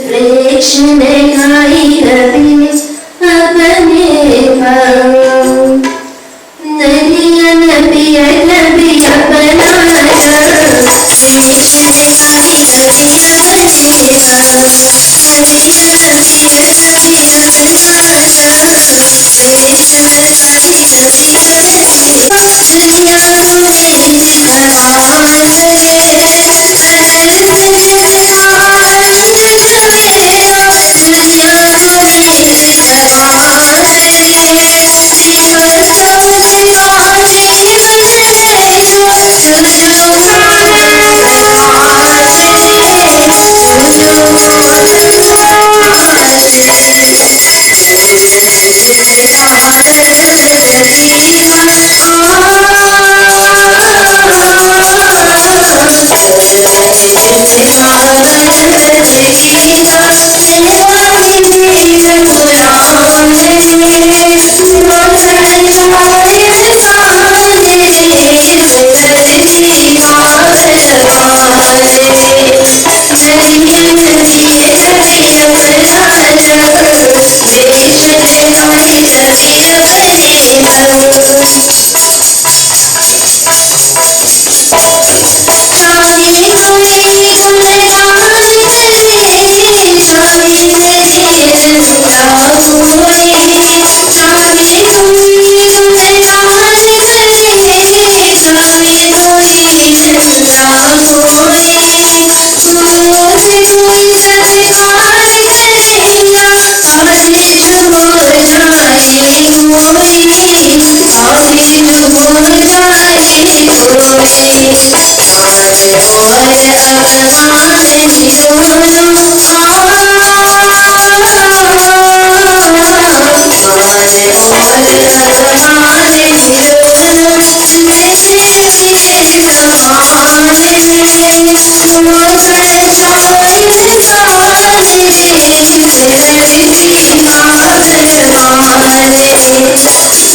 वृक्ष ने खाई कभी अपने भाव, नदियाँ नदियाँ नदी अपना वृक्ष ने खाई कभी अपने भाव, नदियाँ नदियाँ नदी अपना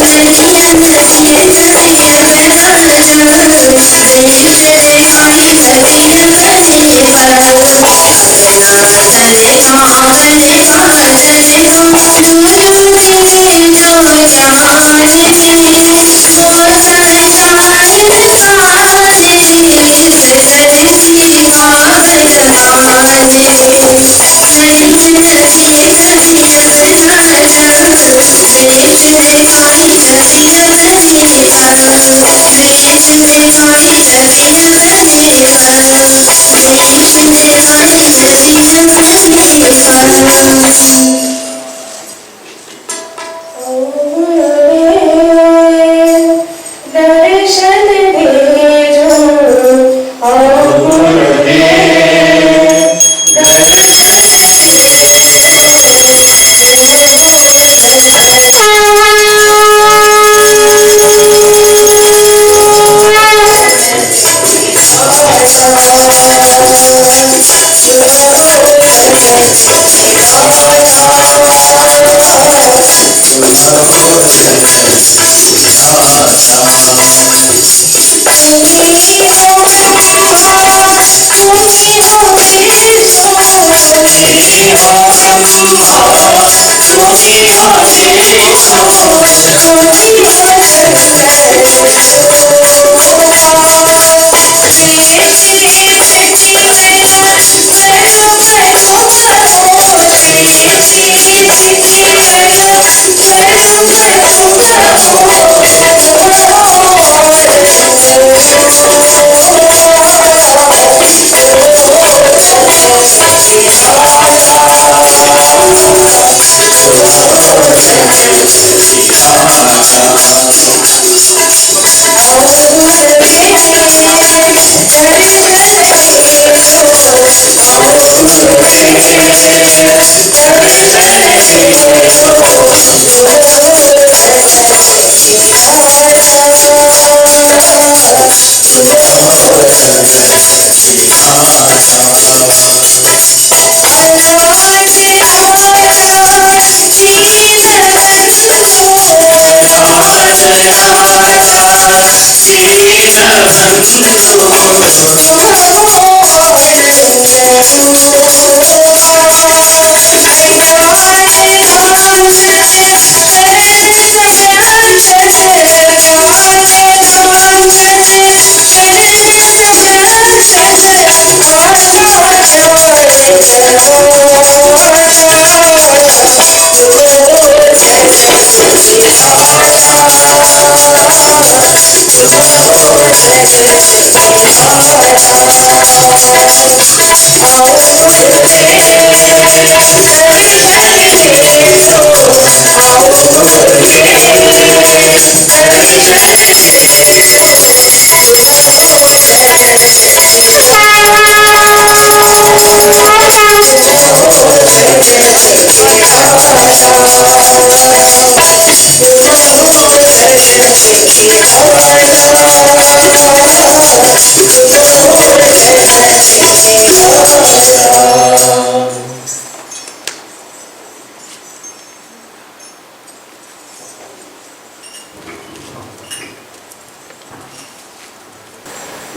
वृक्ष ने खाई कभी अपने भाव, दुनिया को मेरी भगवान लगे,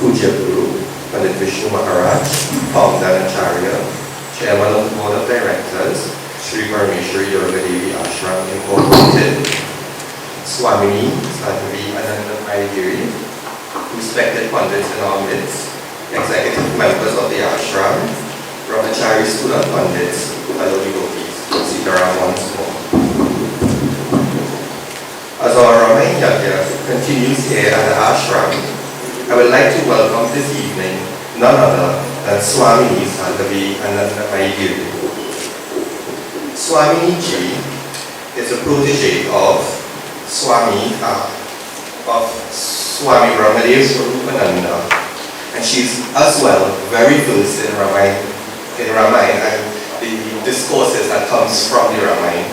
Puja Guru, Pundit Vishnu Maharaj, founder and Acharya, Chairman of the Board of Directors, Shri Parameshwari Durga Devi Ashram Incorporated, Swamini Sadhvi Anandamai, respected pundits in our midst, executive members of the Ashram, Brahmachari student pundits, fellow devotees, Sitaram once more. As our Ramayan Yagya continues here at the Ashram, I would like to welcome this evening none other than Swamini Sadhvi Anandamai. Swamini Ji is a protege of Swami Brahmadev Swarupananda, and she's as well very versed in Ramayan and the discourses that comes from the Ramayan.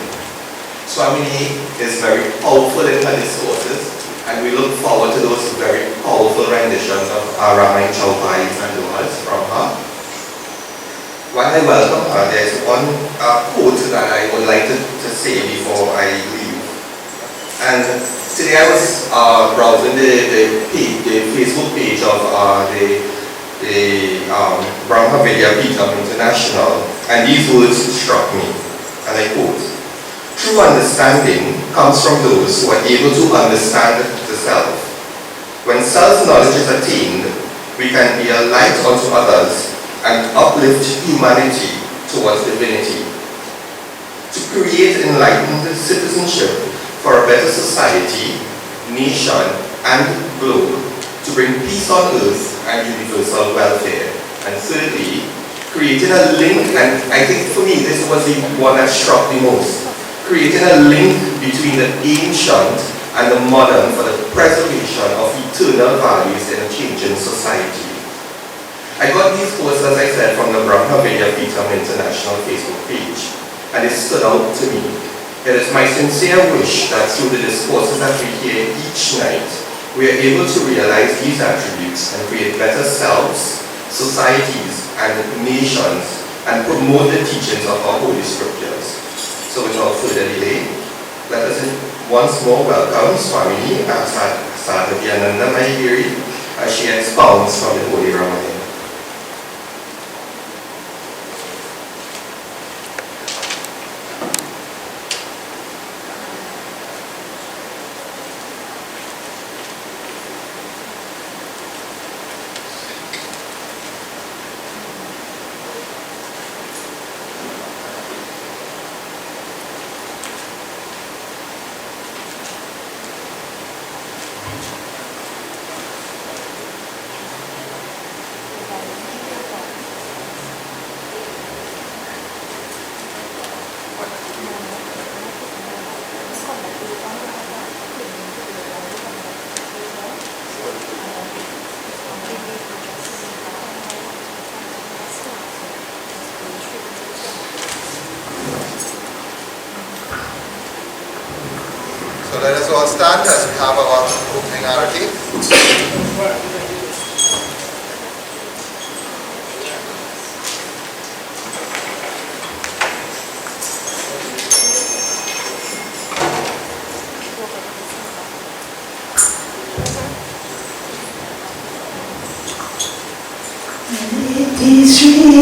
Swamini is very powerful in her discourses, and we look forward to those very powerful renditions of our Ramayan Chaupais and Dohas from her. While I welcome her, there's one quote that I would like to say before I leave. And today I was browsing the Facebook page of the Brahma Vidya Peetham International, and these words struck me, and I quote, "True understanding comes from those who are able to understand the self. When self-knowledge is attained, we can be a light unto others and uplift humanity towards divinity. To create enlightened citizenship for a better society, nation, and globe, to bring peace on earth and universal welfare. And thirdly, creating a link," and I think for me this was the one that struck me most, "creating a link between the ancient and the modern for the preservation of eternal values in a changing society." I got these posts, as I said, from the Brahma Vidya Peetham International Facebook page, and it stood out to me. It is my sincere wish that through the discourses that we hear each night, we are able to realize these attributes and create better selves, societies, and nations, and promote the teachings of our holy scriptures. So without further delay, let us once more welcome Swamini Sadhvi Anandamai as she expounds from the Holy Ramayan. So let us all stand as we have our opening arati. Shri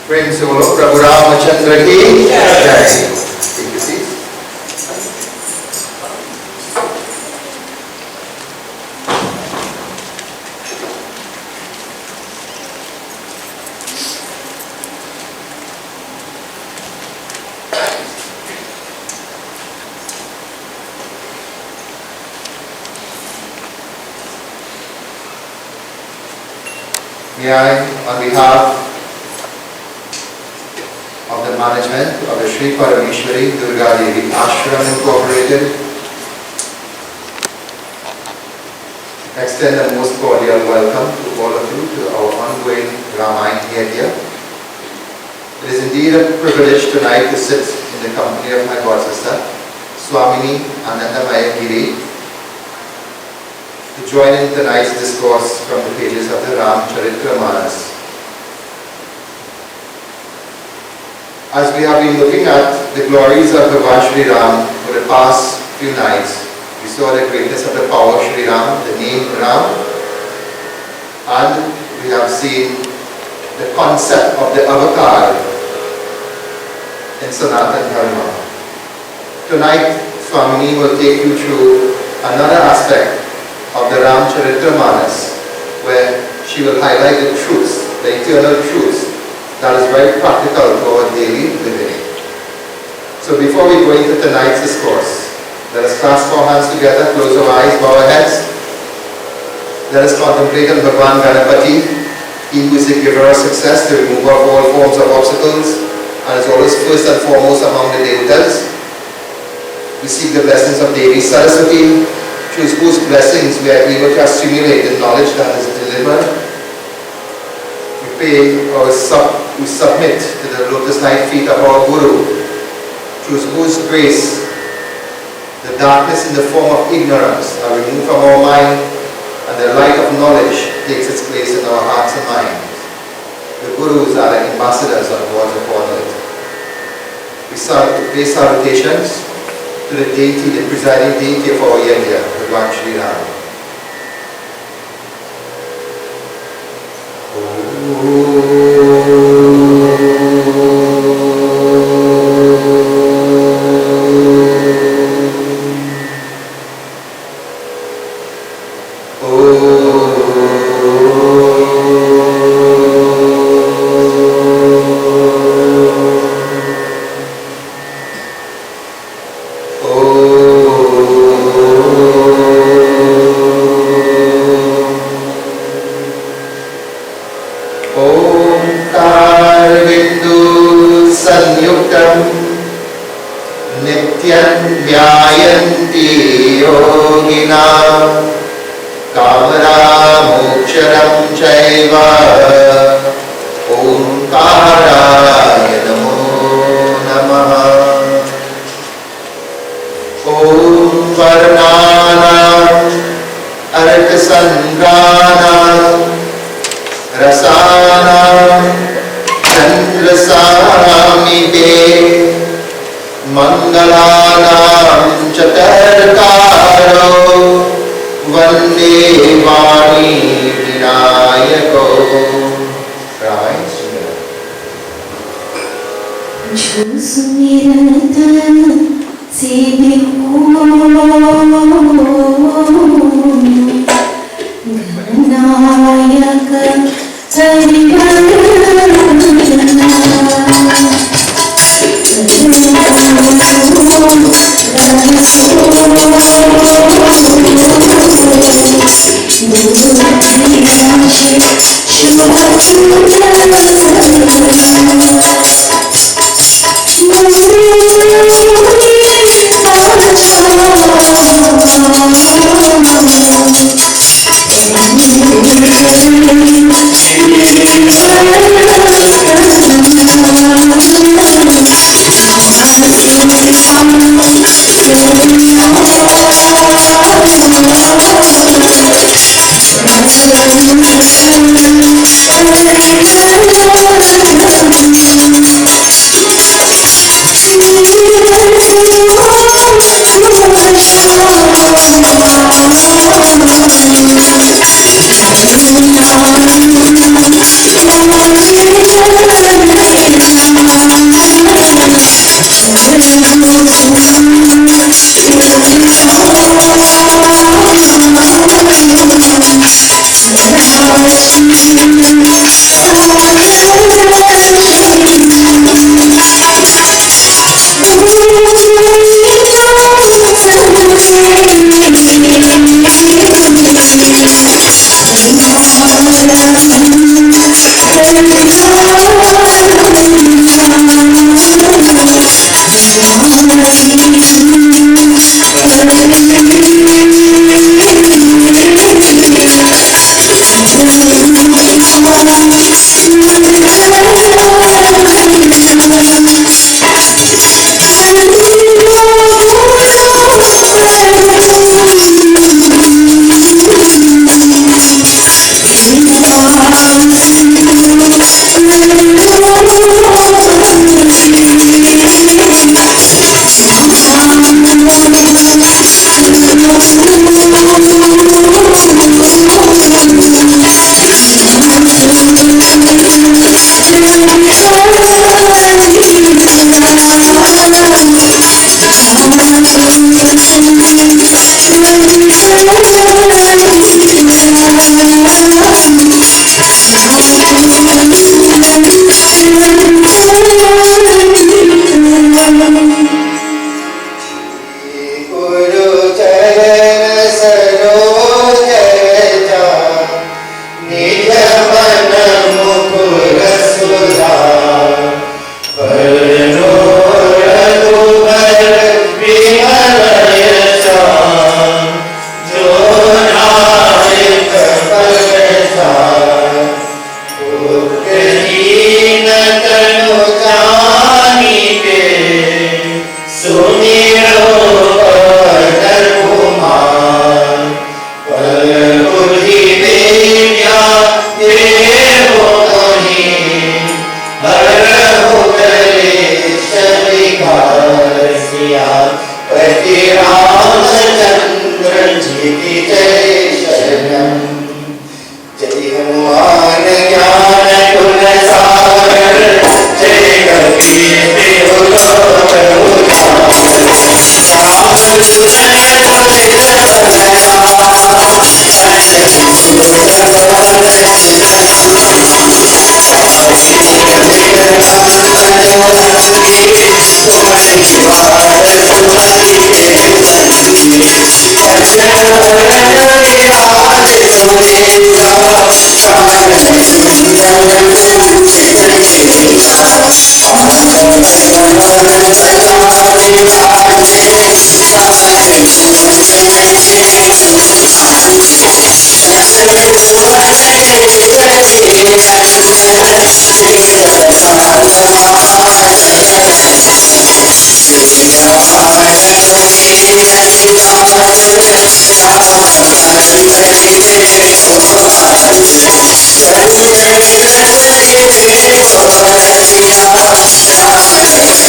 प्रेम से बोलो प्रभु रामचंद्र की जय। Take your seat. May I, on behalf of the management of the Shri Parameshwari Durga Devi Ashram Incorporated, extend a most cordial welcome to all of you to our ongoing Ramayan Yagya. It is indeed a privilege tonight to sit in the company of my god sister, Swamini Anandamaya Giri, to join in tonight's discourse from the pages of the Ramcharitmanas. As we have been looking at the glories of Bhagwan Shri Ram for the past few nights, we saw the greatness of the power of Shri Ram, the name Ram, and we have seen the concept of the avatar in Sanatan Dharma. Tonight, Swamini will take you through another aspect of the Ramcharitmanas, where she will highlight the truths, the eternal truths, that is very practical to our daily living. So before we go into tonight's discourse, let us clasp our hands together, close our eyes, bow our heads. Let us contemplate on Bhagwan Ganapati, he who is the giver of success, the remover of all forms of obstacles, and is always first and foremost among the devatas. We seek the blessings of Devi Saraswati, through whose blessings we are able to assimilate the knowledge that is delivered. We submit to the lotus-like feet of our Guru, through whose grace the darkness in the form of ignorance are removed from our mind and the light of knowledge takes its place in our hearts and minds. The Gurus are like ambassadors of God's upon earth. We pay salutations to the deity, the presiding deity of our Yagya, Bhagwan Shri Ram. Mangalanam Chatarkaro Vande Vani Vinayako. Ramayan. जो सुमिरता से गणनायक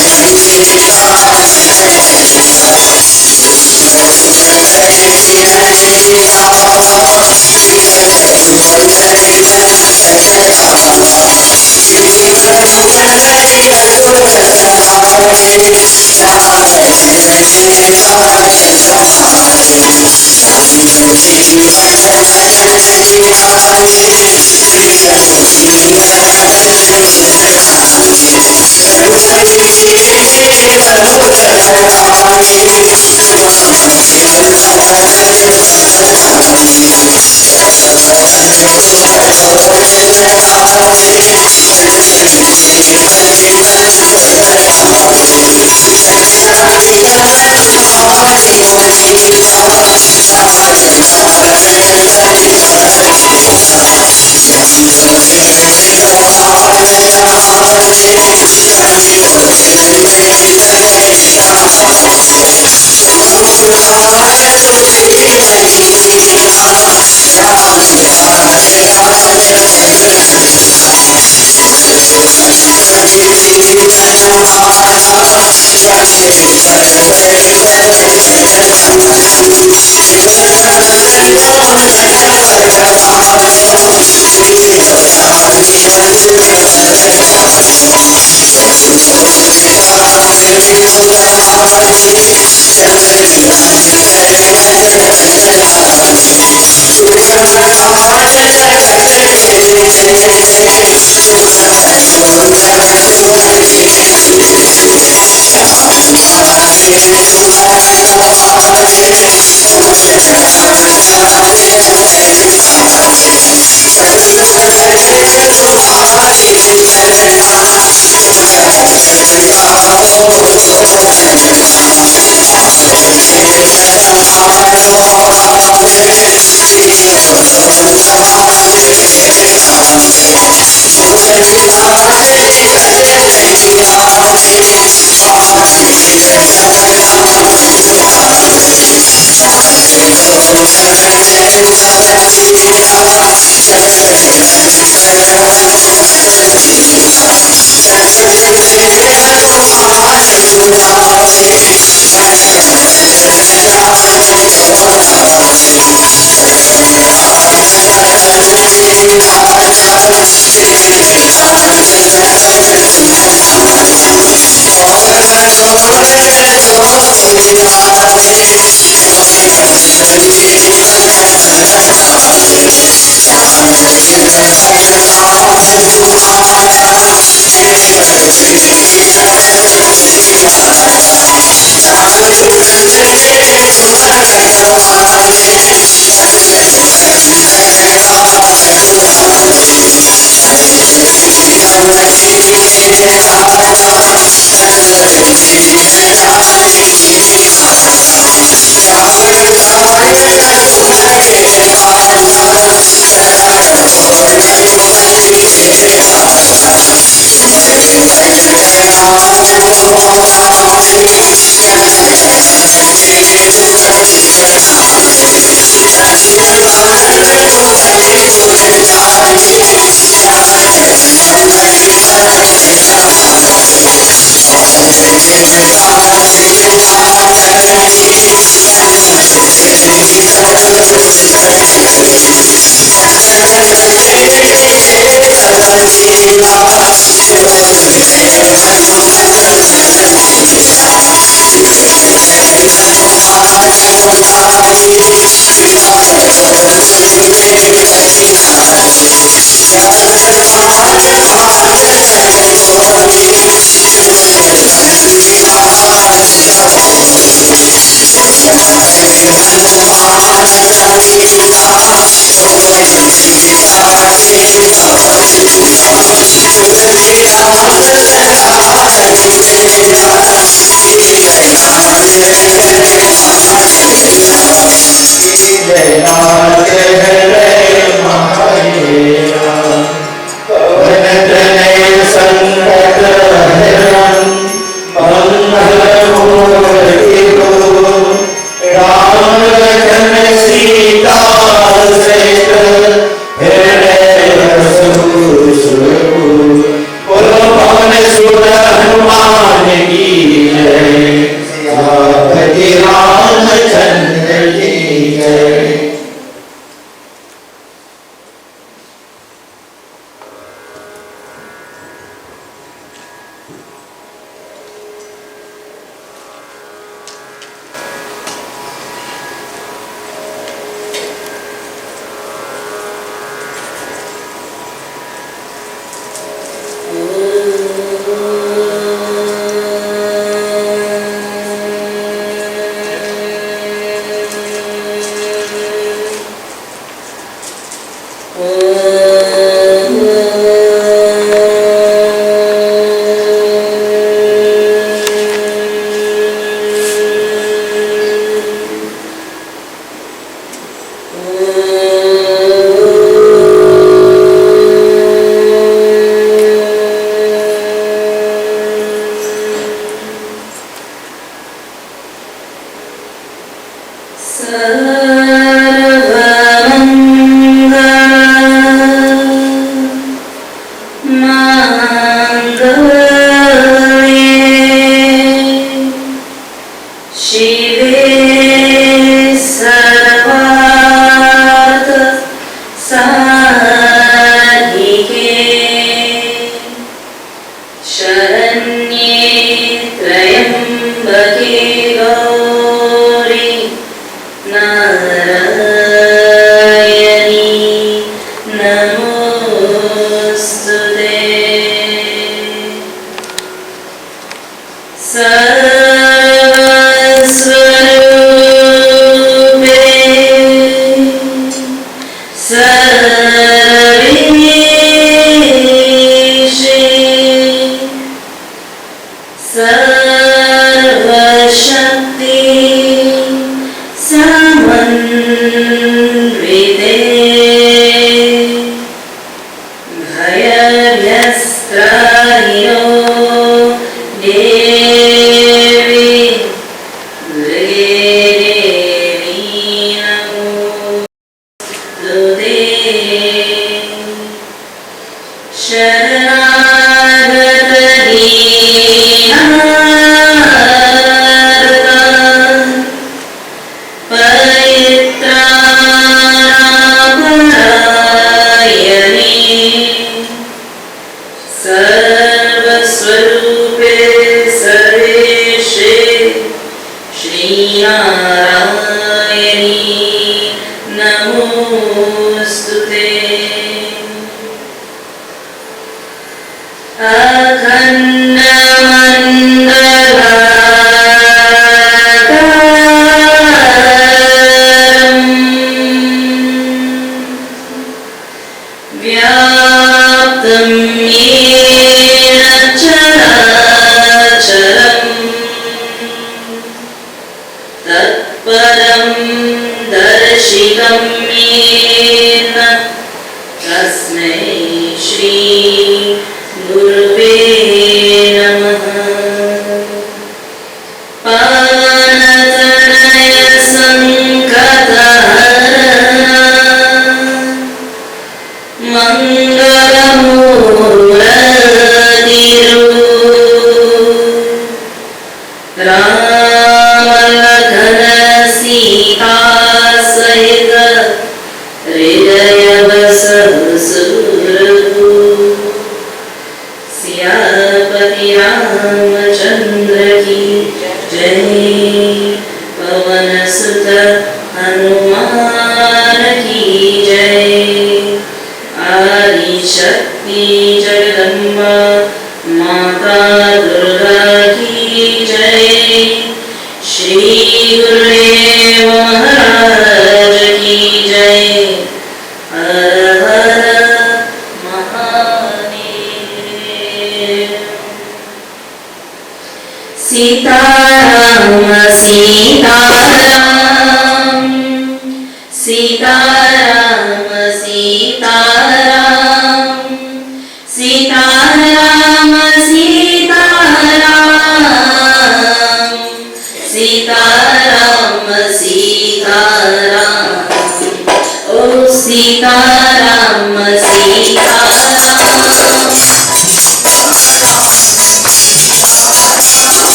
संग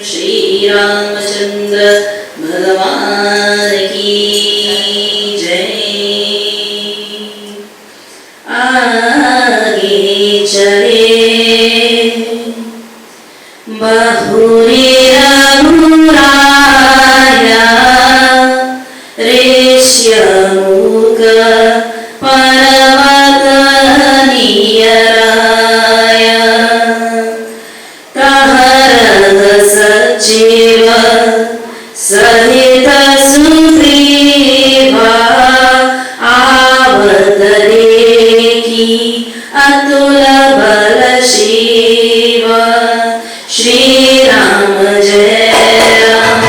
श्री रामचंद्र भगवान की जय। आगे चले बहुरे रघुराया ऋष्यमुख पर्वत नियराय कहरह सचिव सहित सुग्रीवा आवत देखी अतुल बल शिव। श्री राम जय राम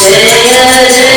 जय जय राम श्री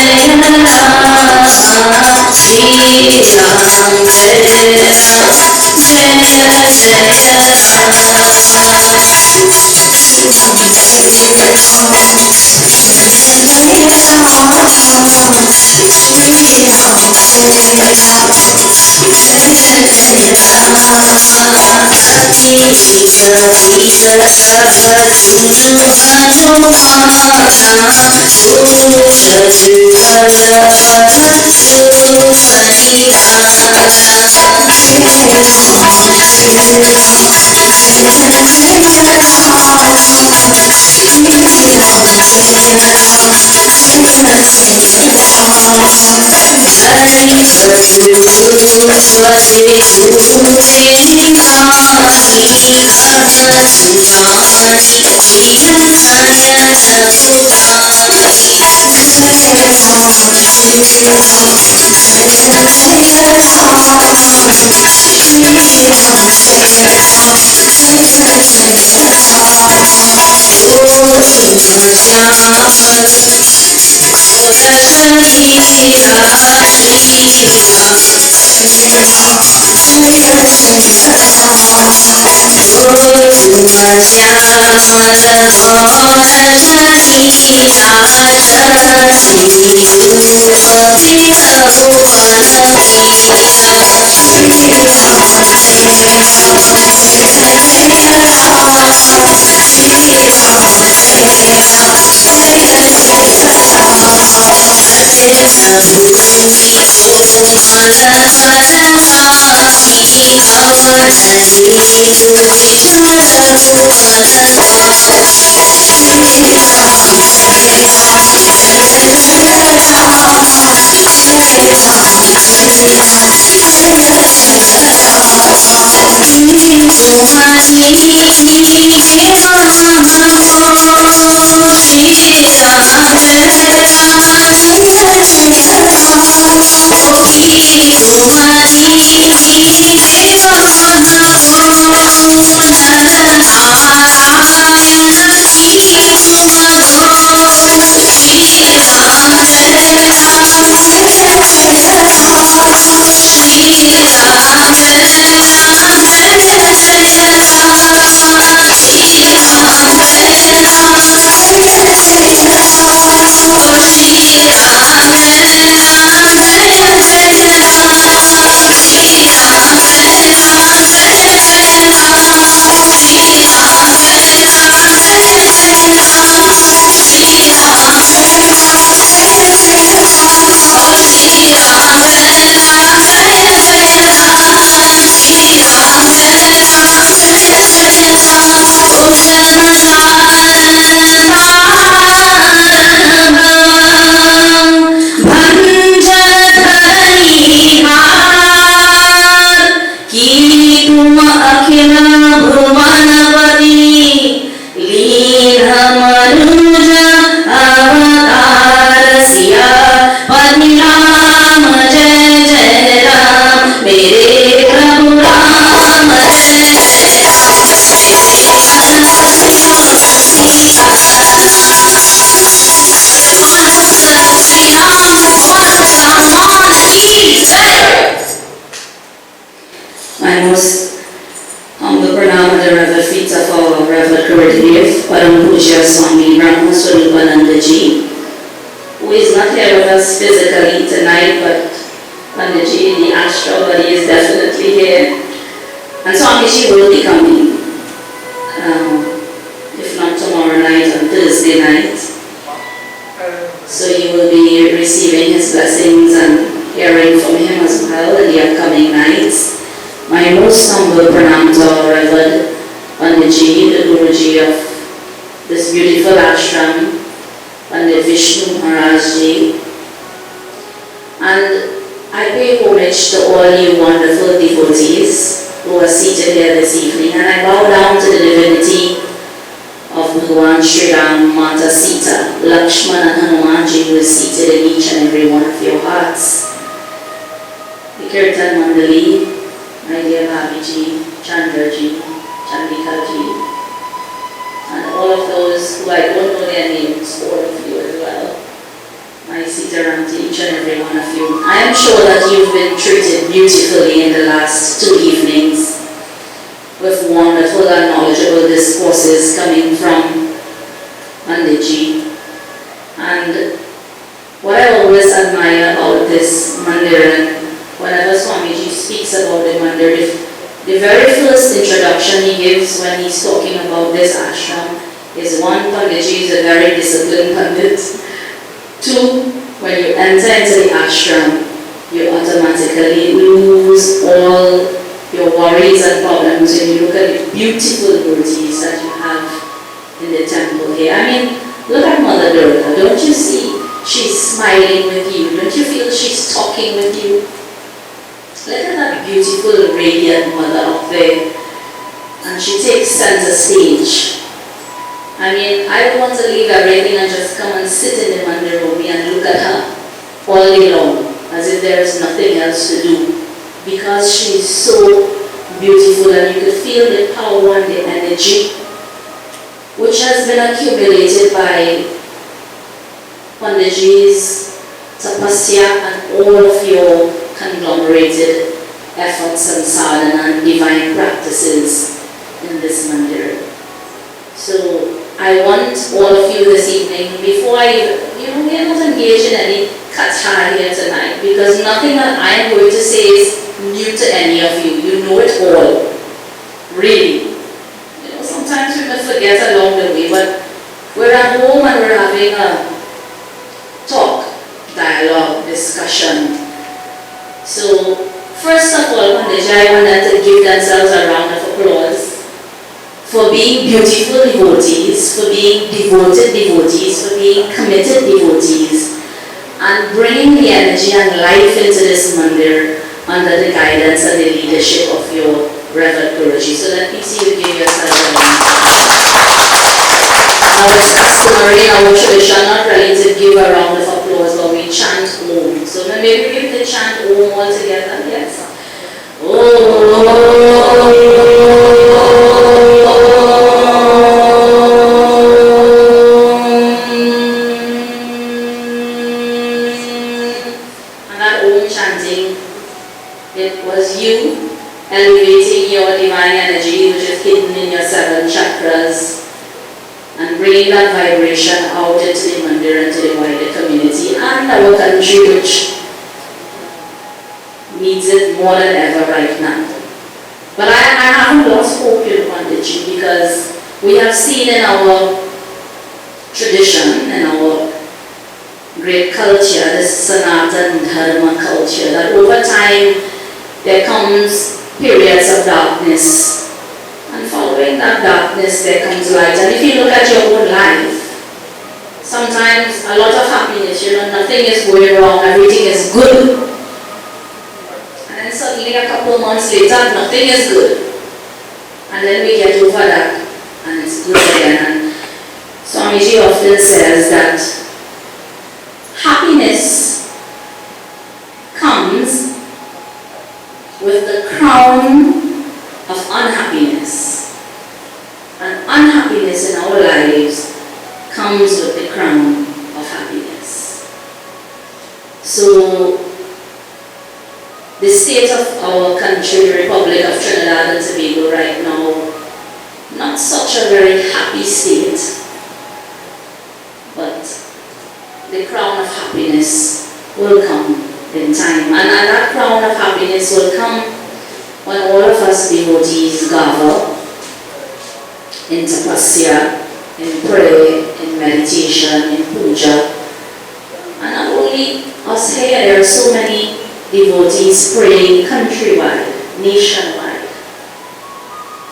राम जय who is not here with us physically tonight, but Pundit, the Ashram, but he is definitely here. And Swamiji will be coming, if not tomorrow night, on Thursday night. So you will be receiving his blessings and hearing from him as well in the upcoming nights. My most humble pranam to our Reverend Panditji, the Guruji of this beautiful ashram, Pundit Vishnu Maharaj. And I pay homage to all you wonderful devotees who are seated here this evening, and I bow down to the divinity of Bhagavan Shri Ram, Mata Sita, Lakshman and Hanumanji, who is seated in each and every one of your hearts. The Kirtan Mandali, my dear Bhabiji, Chandraji, Chandikaji, and all of those who I don't know their names, all of you as well. My Sitaram to each and every one of you. I am sure that you've been treated beautifully in the last 2 evenings with wonderful and knowledgeable discourses coming from Panditji. And what I always admire about this mandir, and whenever Swamiji speaks about the mandir, the very first introduction he gives when he's talking about this ashram is, 1, Panditji is a very disciplined Pandit. 2, when you enter into the ashram, you automatically lose all your worries and problems when you look at the beautiful devotees that you have in the temple here. I mean, look at Mother Durga. Don't you see she's smiling with you? Don't you feel she's talking with you? Look at that beautiful, radiant mother up there. And she takes center stage. I mean, I would want to leave everything and just come and sit in the mandir and look at her all day long, as if there is nothing else to do. Because she is so beautiful, and you could feel the power and the energy which has been accumulated by Panditji's tapasya and all of your conglomerated efforts and sadhana and divine practices in this mandir. So I want all of you this evening, before we are not engaged in any katha here tonight, because nothing that I am going to say is new to any of you. You know it all. Really. Sometimes we may forget along the way, but we're at home and we're having a talk, dialogue, discussion. So, first of all, Panditji, I want them to give themselves a round of applause for being beautiful devotees, for being devoted devotees, for being committed devotees, and bringing the energy and life into this mandir under the guidance and the leadership of your Reverend Guruji. So let me see you give yourself a round. Now it's customary in our tradition not really to give a round of applause, but we chant Om. So maybe we can chant Om all together. Yes. And that Om chanting, it was you elevating your divine energy, which is hidden in your 7 chakras, and bringing that vibration out into the mandir and to the wider community and our country, which needs it more than ever right now. But I haven't lost hope in Panditji, because we have seen in our tradition, in our great culture, this Sanatan Dharma culture, that over time there comes periods of darkness, and following that darkness there comes light. And if you look at your own life, sometimes a lot of happiness, nothing is going wrong, everything is good. And then suddenly a couple of months later, nothing is good. And then we get over that, and it's good again. And Swamiji often says that happiness comes with the crown of unhappiness. And unhappiness in our lives comes with the crown of happiness. So, the state of our country, the Republic of Trinidad and Tobago right now, not such a very happy state, but the crown of happiness will come in time. And that crown of happiness will come when all of us us devotees gather in tapasya, in prayer, in meditation, in puja. And not only us here, there are so many devotees praying countrywide, nationwide.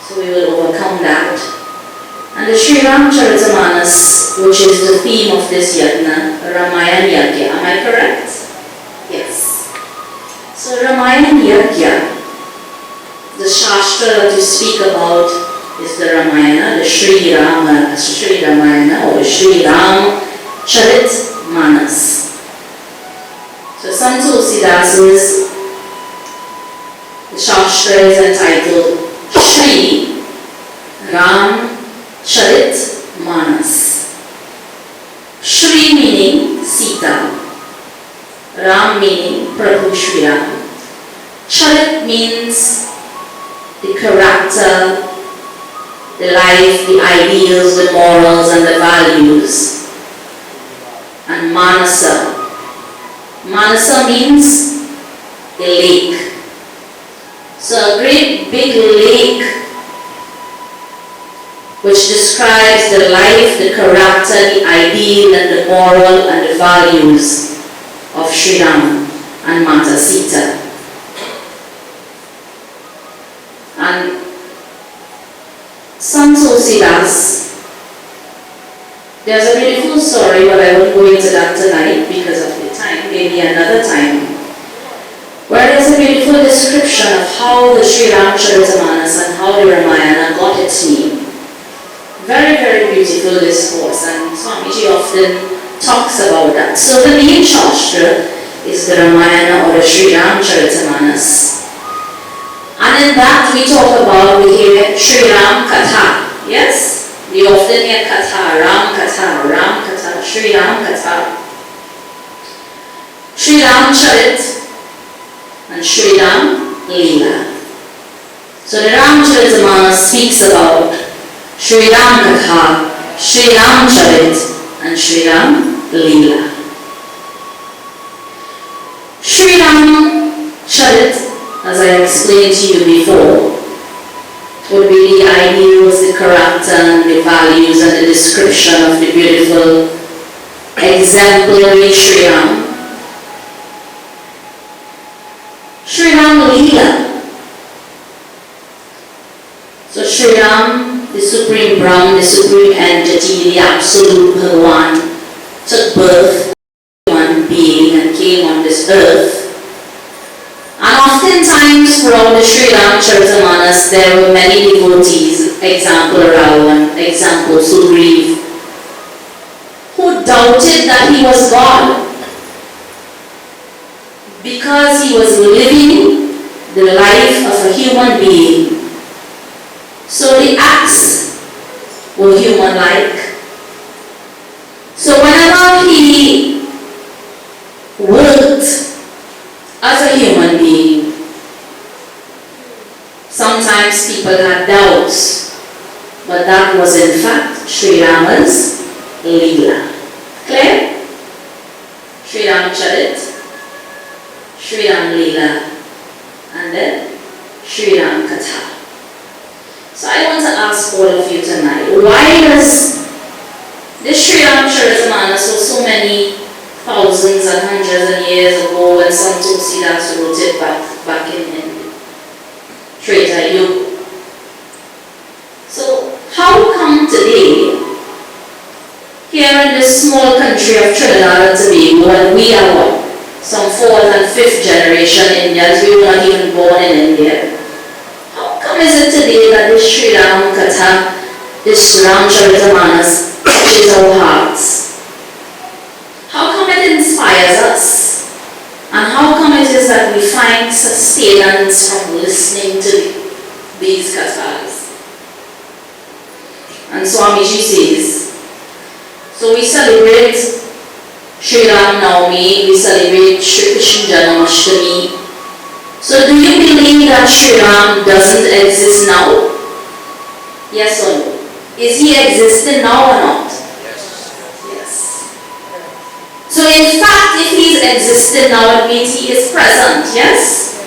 So we will overcome that. And the Shri Ramcharitamanas, which is the theme of this yajna, Ramayan Yagya, am I correct? Yes. So Ramayan Yagya, the Shastra that you speak about is the Ramayana, the Shri Ramayana, or the Shri Ram Charit Manas. So Sant Tulsidasa's the Shastra is entitled Shri Ram Charit Manas. Shri meaning Sita, Ram meaning Prabhu Shri Ram. Charit means the character, the life, the ideals, the morals and the values. And Manasa. Manasa means a lake. So a great big lake which describes the life, the character, the ideal and the moral and the values of Shri Ram and Mata Sita. And Sant Tulsidas, there's a beautiful story, but I won't go into that tonight because of the time, maybe another time, where there's a beautiful description of how the Shri Ramcharitamanas and how the Ramayana got its name. Very, very beautiful discourse, and Swamiji often talks about that. So the main Shastra is the Ramayana or the Shri Ramcharitamanas. And in that we talk about, we hear Shri Ram Katha. Yes? We often hear Katha, Ram Katha, Shri Ram Katha. Shri Ram Charit and Shri Ram Leela. So the Ramcharitamanas speaks about Shri Ram Katha, Shri Ram Charit and Shri Ram Leela. Shri Ram Charit, as I explained to you before, would be the ideals, the character and the values and the description of the beautiful, exemplary Shri Ram. Shri Ram Leela. So Shri Ram, the Supreme Brahm, the Supreme Entity, the Absolute Bhagavan, took birth, one being, and came on this earth. And oftentimes throughout the Shri Ramcharitamanas there were many devotees, example Ramayan, example Sugriv, who doubted that he was God because he was living the life of a human being. So the acts were human-like. So whenever he worked as a human being, sometimes people had doubts, but that was in fact Shri Rama's Leela. Clear? Shri Ram Charit, Shri Ram Leela, and then Shri Ram Katha. So I want to ask all of you tonight, why does this Shri Ramcharitamanas was so many thousands and hundreds of years ago when Sant Tulsidas wrote it back in Treta Yuga. So how come today, here in this small country of Trinidad and Tobago, when we are some 4th and 5th generation Indians, we were not even born in India. How come is it today that this Shri Ram Katha, this Ramcharitamanas touches our hearts? How come it inspires us? And how come it is that we find sustenance from listening to these kathas? And Swamiji says, so we celebrate Shri Ram Navami, we celebrate Shri Krishna Janmashtami. So do you believe that Shri Ram doesn't exist now? Yes or no? Is he existing now or not? Yes. So in fact, if he is existing now, it means he is present, yes?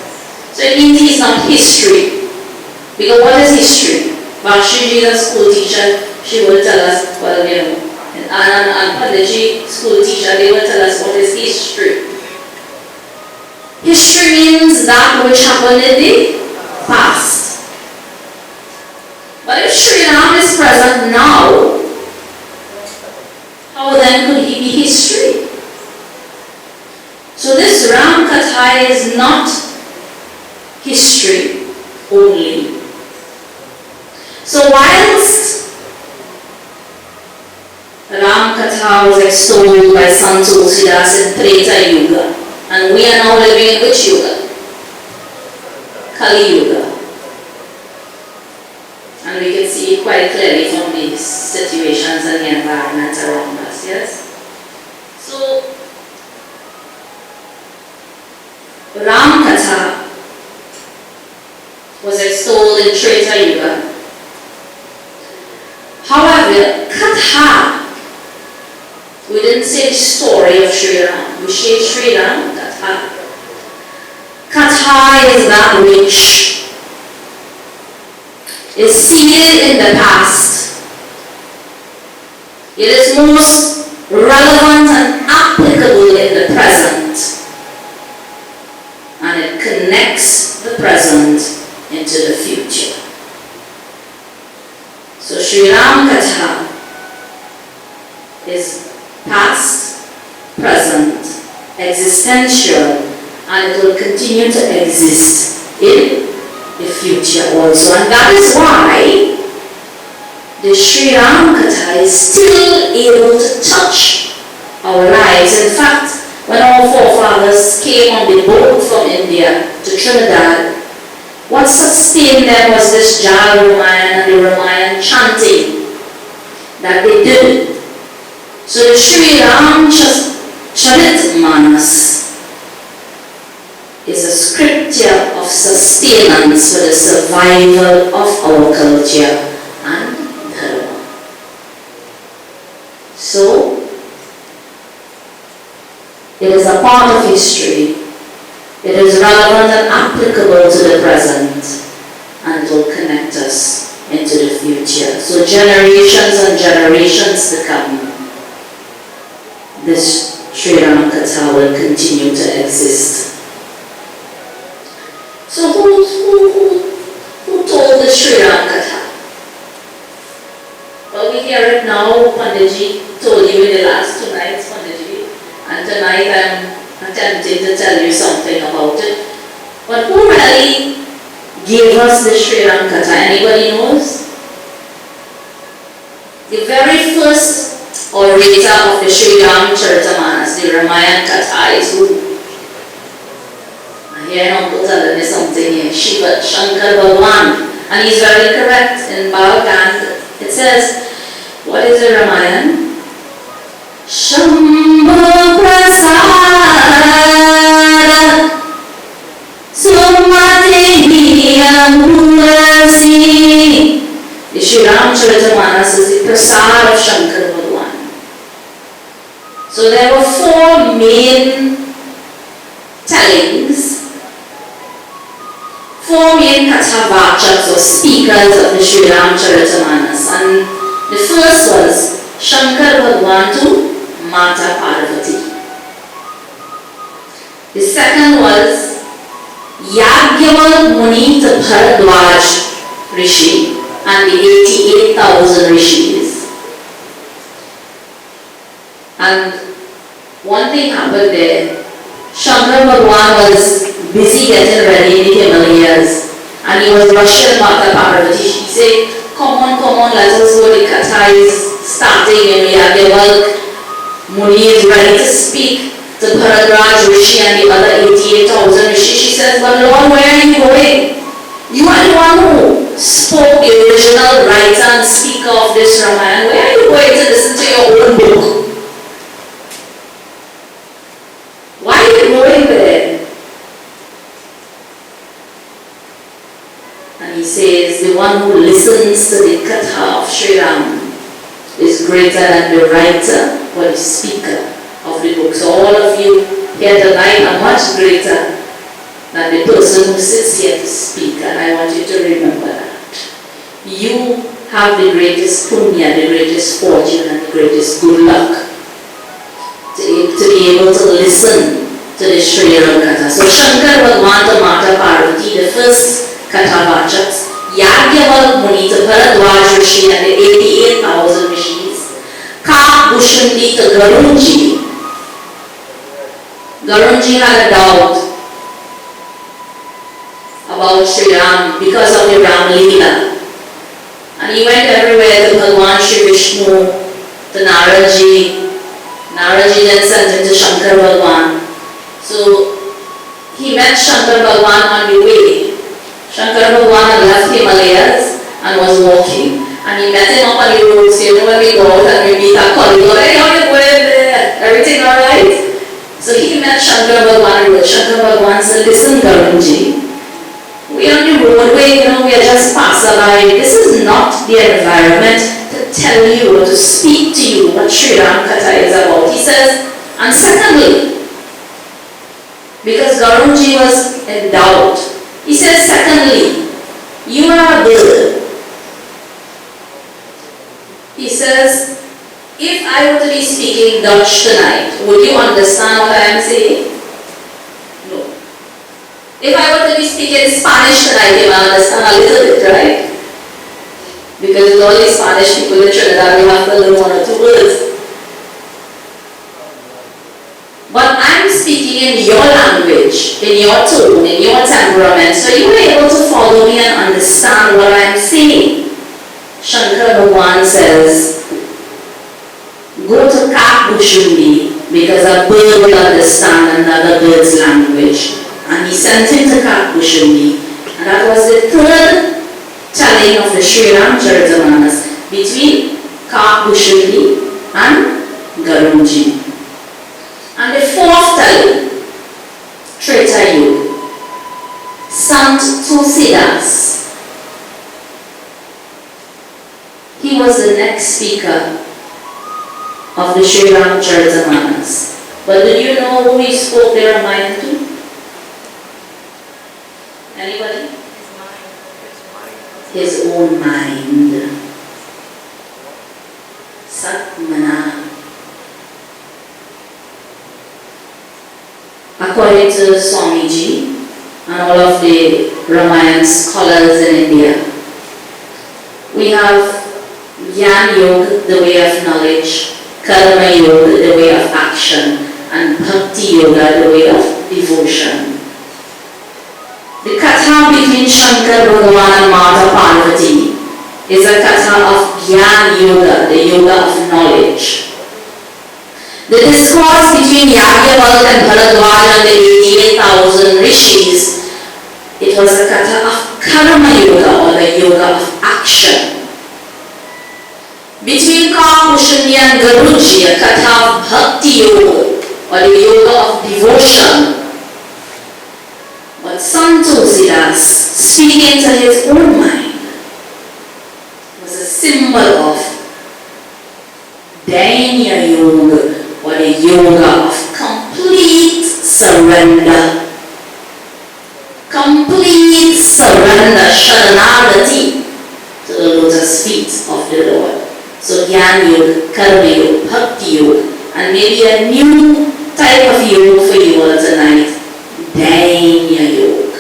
So it means he is not history. Because what is history? Vashiji is a school teacher, she will tell us, well, you know, and Pundit school teacher, they will tell us what is history. History means that which happened in the past. But if Shri Ram is present now, how then could he be history? So this Ram Katha is not history only. So whilst Ram Katha was extolled by Sant Tulsidas in Treta Yuga, and we are now living in which Yuga? Kali Yuga. And we can see it quite clearly from these situations and the environment around us, yes? So, Ram Katha was extolled in Treta Yuga. However, Katha, we didn't say the story of Shri Ram, we say Shri Ram Katha. Katha is that which is seated in the past. It is most relevant and applicable in the present. And it connects the present into the future. So Shri Ram Katha is past, present, existential, and it will continue to exist in the future also. And that is why the Shri Ram Katha is still able to touch our lives. In fact, when our forefathers came on the boat from India to Trinidad, what sustained them was this Jal Ramayan and the Ramayan chanting that they did. So the Shri Ram Charit Manas is a scripture of sustenance for the survival of our culture and dharma. So, it is a part of history. It is relevant and applicable to the present, and it will connect us into the future. So generations and generations to come, this Shri Ram Katha will continue to exist. So who told the Shri Ram Katha? Well, we hear it now. Panditji told you in the last 2 nights, Panditji, and tonight I'm attempting to tell you something about it. But who really gave us the Shri Ram Katha? Anybody knows? The very first orator of the Shri Ram Charitamanas, the Ramayan Katha, is who? Here Uncle telling me something here. Shiva Shankar Bhagwan. And he's very correct in Bhagavad. It says, what is the Ramayan? Shambho Prasad Sumate Amurasi. The Shri Ram Charitamanas is the Prasad of Shankar Bhagwan. So there were 4 main tellings, 4 main Kathavachas or speakers of the Shri Ram Charitamanas. And the first was Shankar Bhagwan to Mata Parvati. The second was Yagya Muni to Bharadwaj Rishi and the 88,000 Rishis. And one thing happened there. Shankar Bhagwan was busy getting ready in the Himalayas, and he was rushing Mata Parvati. He said, come on, let us go. The Katha is starting and we have the work. Muni is ready to speak to Bharadwaj Rishi and the other 88,000 Rishi. She says, but Lord, where are you going? You are the one who spoke the original writer and speaker of this Ramayan. Where are you going to listen to your own book? Why are you going there? And he says, the one who listens to the Katha of Shri Ram is greater than the writer or the speaker of the book. So all of you here tonight are much greater than the person who sits here to speak, and I want you to remember that. you have the greatest punya, the greatest fortune, and the greatest good luck to be able to listen to the Shri Ram Katha. So Shankar Bhagwan to Mata Parvati, the first Katha Vachaks, Yagya Muni to Bharadwaj Rishi and the 88,000 rishis, Kak Bhushandi to Garunji. Garunji had a doubt about Shri Ram because of the Ram Leela. And he went everywhere to Bhagwan Shri Vishnu, to Naraji. Naraji then sent him to Shankar Bhagwan. So he met Shankar Bhagwan on the way. Shankar Bhagwan had left Himalayas and was walking. And he met him up on the road. So you know when we go out and we meet our colleague, hey, how you going there? Everything alright? So he met Shankar Bhagwan on the road. Shankar Bhagwan said, listen Garunji, we are on the roadway, we are just passing by. This is not the environment to tell you or to speak to you what Shri Ram Katha is about. He says, and secondly, because Garunji was in doubt, he says, secondly, you are a bird. He says, if I were to be speaking Dutch tonight, would you understand what I am saying? No. If I were to be speaking Spanish tonight, you will understand a little bit, right? Because with all these Spanish people in Trinidad, we have to learn one or two words. But I'm speaking in your language, in your tone, in your temperament, so you are able to follow me and understand what I'm saying. Shankar Bhagwan says, go to Kak Bhushandi, because a bird will understand another bird's language. And he sent him to Kak Bhushandi. And that was the third telling of the Shri Ram Charitamanas between Kak Bhushandi and Garunji. And the fourth telling, Treta Yuga, Sant Tulsidas. He was the next speaker of the Shri Ram Charitamanas. But do you know who he spoke the Ramayan to? Anybody? His own mind. Satmana. According to Swamiji and all of the Ramayan scholars in India, we have Jnana Yoga, the way of knowledge, Karma Yoga, the way of action, and Bhakti Yoga, the way of devotion. The katha between Shankar Bhagwan and Mata Parvati is a katha of Jnana Yoga, the yoga of knowledge. The discourse between Yagya and Bharadwaj and the 88,000 rishis, it was a katha of Karma Yoga, or the yoga of action. Between Kak Bhushandi and Garunji, a katha of Bhakti Yoga, or the yoga of devotion. But Sant Tulsidas, speaking to his own mind, was a symbol of Dainya Yoga, or the yoga of complete surrender. Complete surrender, Sharanagati, to the lotus feet of the Lord. So Jnana Yoga, Karma Yoga, Bhakti Yoga, and maybe a new type of yoga for you all tonight, Dainya Yoga.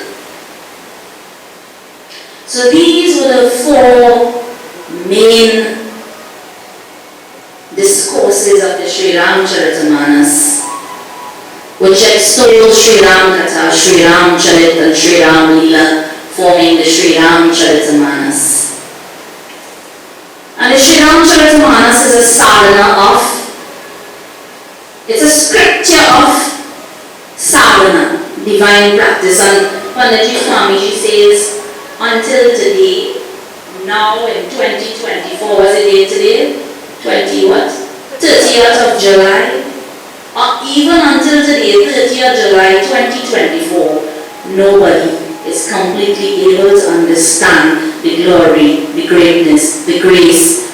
So these were the four main discourses of the Shri Ram Charitamanas, which extol Shri Ram Katha, Shri Ram Charit and Shri Ram Leela, forming the Shri Ram Charitamanas. And the Shri Ram Charitamanas is a sadhana of, it's a scripture of sadhana, divine practice. And Pundit Swamiji says, until today, now in 2024, what's the date today? 30th of July, or even until today, 30th July 2024, nobody is completely able to understand the glory, the greatness, the grace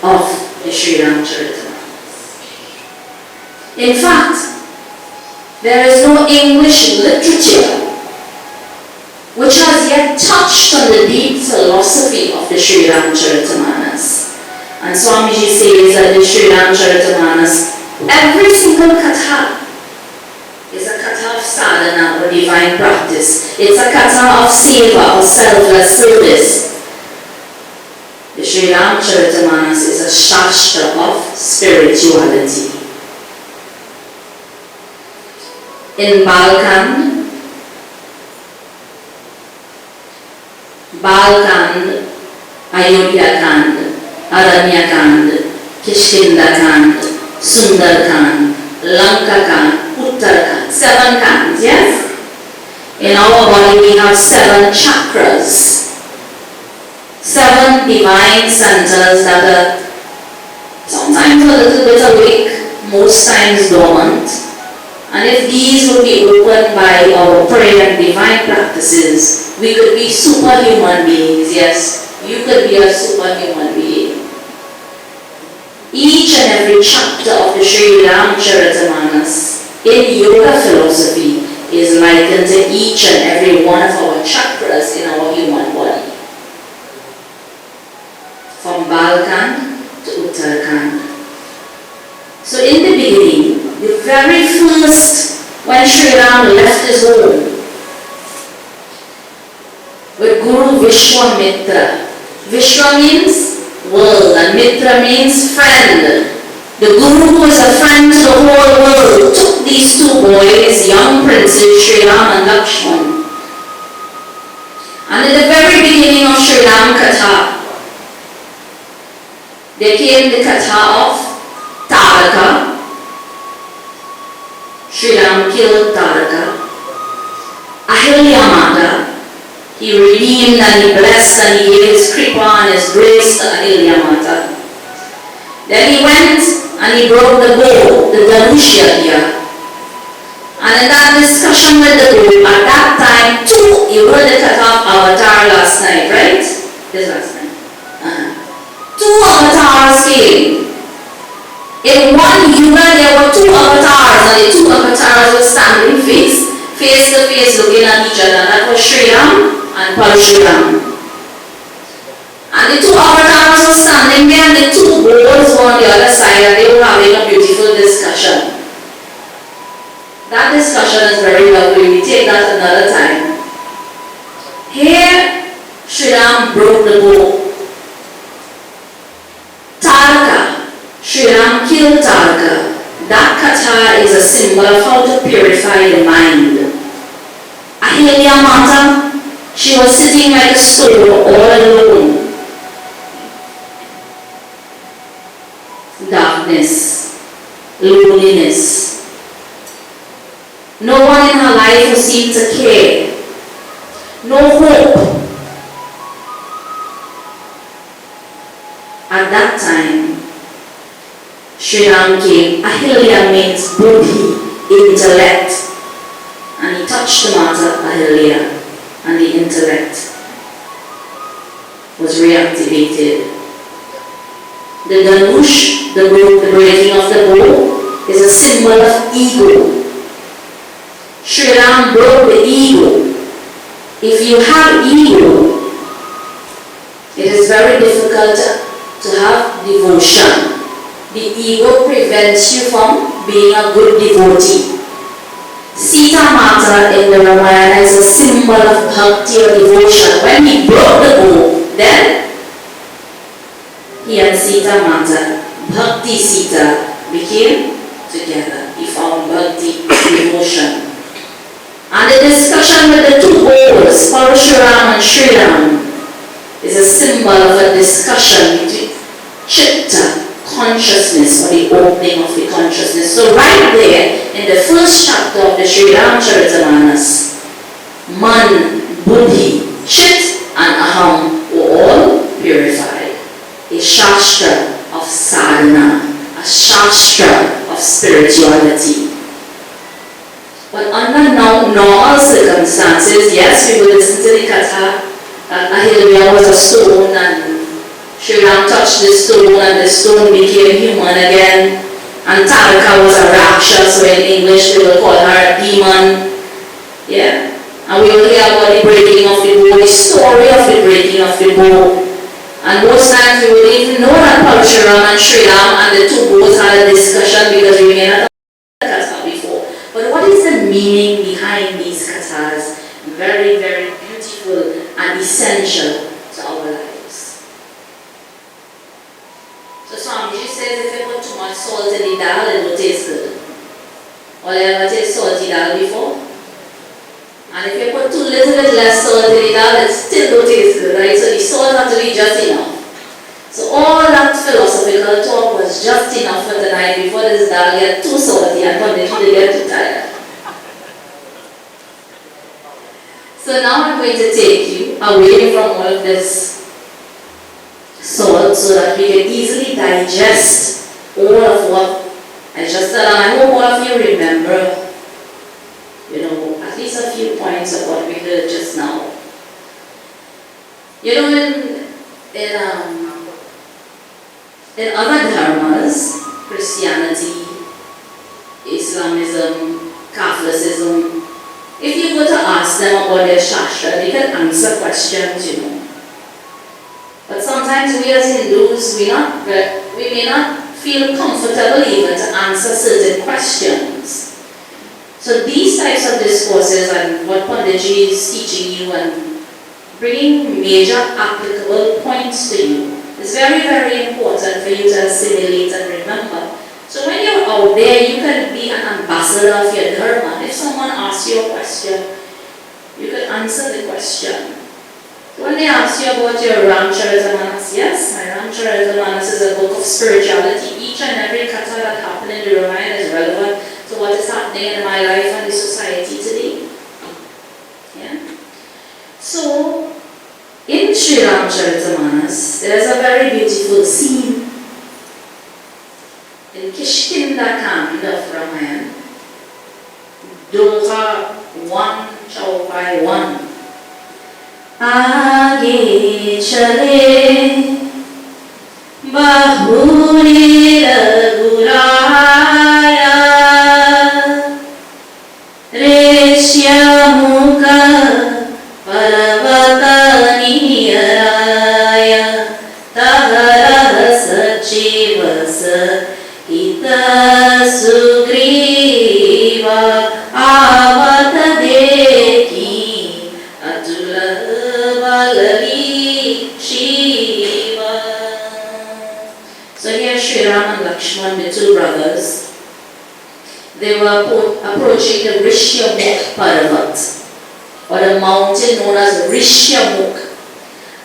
of the Shri Ram Charitamanas. In fact, there is no English literature which has yet touched on the deep philosophy of the Sri Ramcharitamanas. And Swamiji says that the Sri Ramcharitamanas, every single katha is a katha of sadhana or divine practice. It's a katha of seva or selfless service. The Sri Ramcharitamanas is a shastra of spirituality. In Balkand, Ayodhya-kand, Aranya-kand, Kishkinda-kand, Sundar-kand, Lanka-kand, Uttara-kand, 7 kands, yes? In our body we have 7 chakras, 7 divine centers that are sometimes a little bit awake, most times dormant. And if these would be opened by our prayer and divine practices, we could be superhuman beings, yes? You could be a superhuman being. Each and every chapter of the Sri Ramcharitamanas in yoga philosophy is likened to each and every one of our chakras in our human body. From Balkand to Uttarakhand. So in the beginning, the very first, when Sri Ram left his home with Guru Vishwamitra. Vishwa means world and Mitra means friend. The Guru, who is a friend to the whole world, took these 2 boys, young princes, Sri Ram and Lakshman. And in the very beginning of Sri Ram Katha, there came the Katha of Taraka. Sri Ram killed Taraka. Ahilya Mata, he redeemed and he blessed and he gave his kripa and his grace to Ahilya Mata. Then he went and he broke the bow, the Dhanush Yagya. And in that discussion with the group, at that time, 2, you heard the Katha of Avatar last night, right? This last night. 2 avatars came. In one yuga, there were 2 avatars, and the 2 avatars were standing face to face, looking at each other. That was Sri Ram and Parameshwari. And the 2 avatars were standing there, and the 2 boys were on the other side, and they were having a beautiful discussion. That discussion is very lovely. We take that another time. Here, Sri Ram broke the bow. Taraka, Sri Ram killed Taraka. That katha is a symbol of how to purify the mind. Ahilya Mata, she was sitting like a stone all alone. Darkness, loneliness. No one in her life who seemed to care. No hope. At that time, Sri Ram came. Ahilya means buddhi, intellect. And he touched the Mata, Ahilya, and the intellect was reactivated. The Dhanush, the breaking of the bow, is a symbol of ego. Sri Ram broke the ego. If you have ego, it is very difficult to have devotion. The ego prevents you from being a good devotee. Sita Mata in the Ramayan is a symbol of bhakti or devotion. When he broke the bow, then he and Sita Mata, Bhakti Sita, became together. He found bhakti, devotion. And the discussion with the 2 boys, Parashuram and Sri Ram, is a symbol of a discussion between Chitta, consciousness, or the opening of the consciousness. So right there, in the first chapter of the Sri Ramcharitamanas, Man, Buddhi, Chit, and Aham were all purified. A shastra of sadhana, a shastra of spirituality. But under normal circumstances, yes, we would listen to the katha that Ahilya was a stone and Sri Ram touched the stone and the stone became human again. And Taraka was a rakshasa, so in English they will call her a demon. Yeah. And we will hear about the breaking of the bow, the story of the breaking of the bow. And most times we would even know that Parameshwari and Shri and the two bows had a discussion because we may not have heard katha before. But what is the meaning behind these kathas? Very, very beautiful and essential to our lives. So Swamiji says if you put too much salt in the dal, it will taste good. Or you ever taste salty dal before? And if you put too little bit less salt in the dal, it still don't taste good, right? So the salt has to be just enough. So all that philosophical talk was just enough for tonight before this dal get too salty and Pundit Vishnu get too tired. So now I'm going to take you away from all of this salt so that we can easily digest all of what I just said. And I hope all of you remember, at least a few points of what we heard just now. In other dharmas, Christianity, Islamism, Catholicism, if you go to ask them about their shastra, they can answer questions, But sometimes we as Hindus, we may not feel comfortable even to answer certain questions. So these types of discourses and what Panditji is teaching you and bringing major applicable points to you is very, very important for you to assimilate and remember. So when you're out there, you can be an ambassador of your dharma. If someone asks you a question, you can answer the question. When they ask you about your Ramcharitamanas, yes, my Ramcharitamanas is a book of spirituality. Each and every katha that happened in the Ramayan is relevant to what is happening in my life and the society today. Yeah? So, in Shri Ramcharitamanas, there is a very beautiful scene in Kishkinda Kand of Ramayan, Durga 1 Chaupai 1. आगे चले बहुरी रघुराया रेश्यमुख पर्वत नियराय तहरह सचिवस हित सुग्रीवा आवत देखी Atul So here Shri Ram and Lakshman, the two brothers, they were approaching the Rishyamukh Parvat, or the mountain known as Rishyamukh.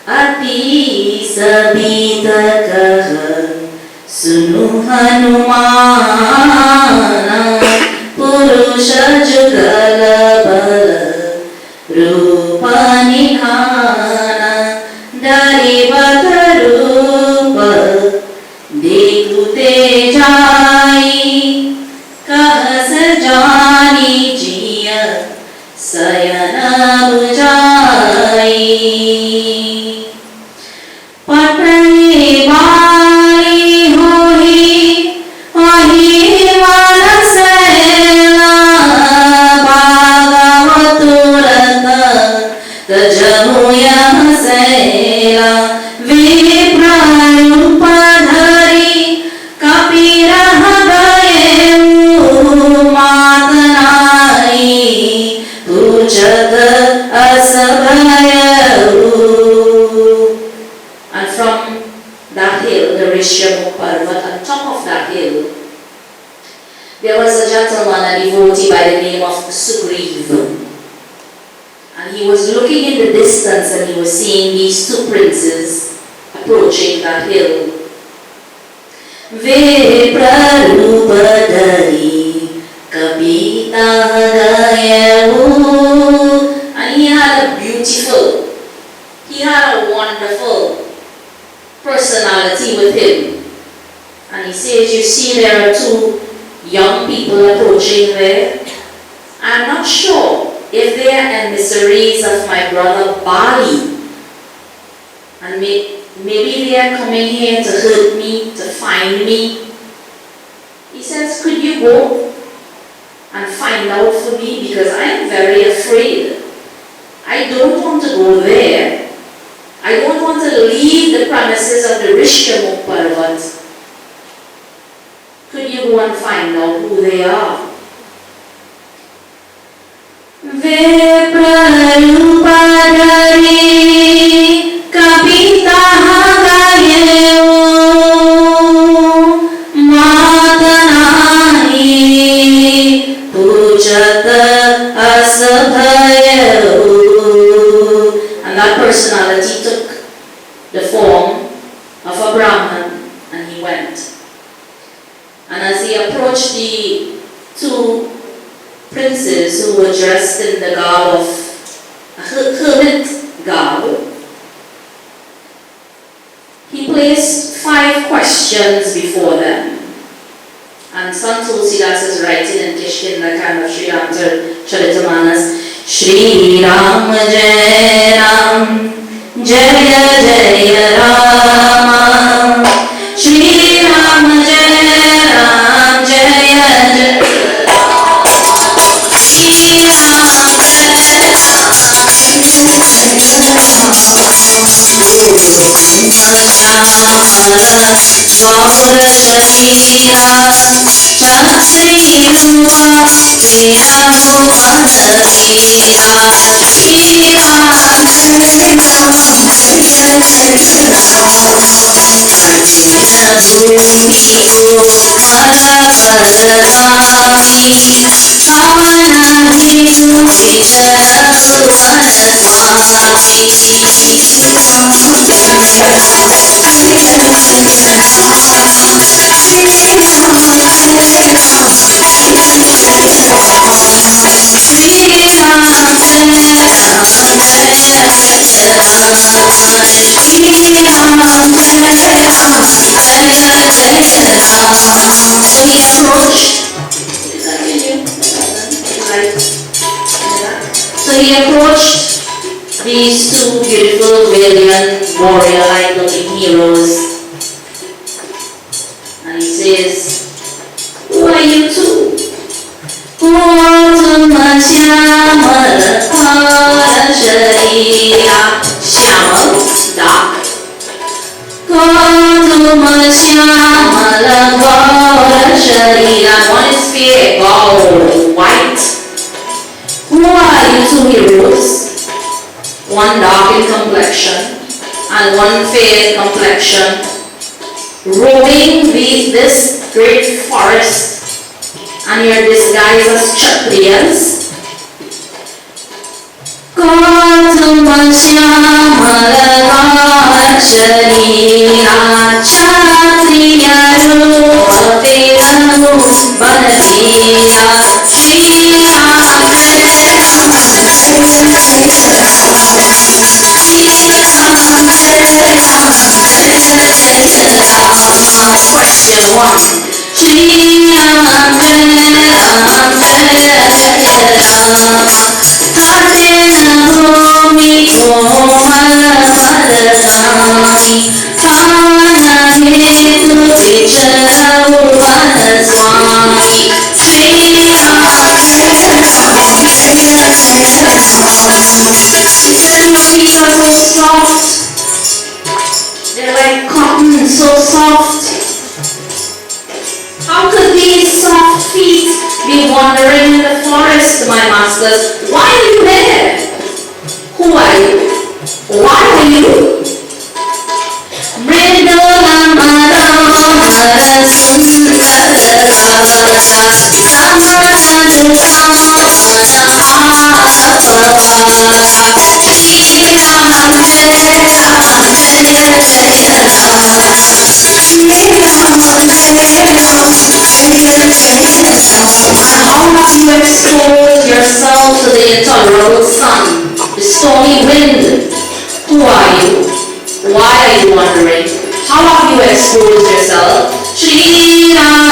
Ati sabita kaha sunu hanumana purusha jugala bala रूपानिहाना दरिवत रूप देखते जाई कहस जानी जिया सयन बुझाई पटनी वाली होई वही मनसेला तजमुया सैला विप्रारूपधरी कपि रह गए मातनाई पूजत असभयऊ. And from that hill, the Rishyamukh Parvat, on top of that hill, there was a gentleman, a devotee by the name of Sugriva. And he was looking in the distance and he was seeing these two princes approaching that hill. Viprarupadari kapita dayavu. And he had a wonderful personality with him. And he says, you see there are two young people approaching there. I'm not sure if they are emissaries of my brother Bali, and maybe they are coming here to hurt me, to find me. He says, could you go and find out for me, because I am very afraid. I don't want to go there. I don't want to leave the premises of the Rishyamukh Parvat. Could you go and find out who they are? Viprarupadari kapitaha gayevo matanahi pujata asabhayevo. And that personality took the form of a Brahman and he went. And as he approached the two princes who were dressed in the garb of a hermit garb, he placed 5 questions before them. And Sant Tulsidas is writing in Kishkindakan of Shri Charitamanas, Shri Ram Jai Ram, Jaya Jaya Rama, Shri Ram Jaya Ram, Jaya Jaya So he approached these 2 beautiful, valiant, warrior-like looking heroes, and he says, "Who are you two?" Shyamal, dark. One is fair, gold, white. Who are you two heroes? One dark in complexion and one fair in complexion, roaming this great forest, and you're disguised as Kshatriyas. Question 1. Shri Ram feet are so soft. They're like cotton, so soft. How could these soft feet be wandering in the forest, my masters? Why are you there? Who are you? Why are you? How have you exposed yourself to the intolerable sun, the stormy wind? Who are you? Why are you wandering? How have you exposed yourself? Shri Ram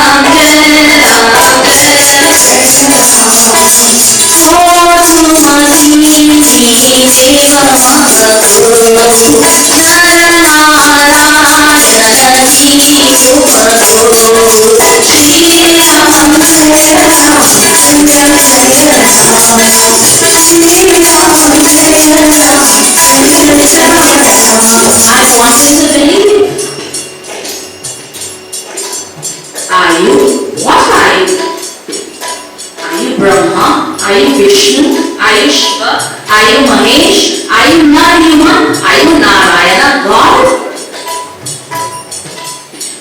Are you Vishnu? Are you Shiva? Are you Mahesh? Are you non-human? Are you Narayana, God?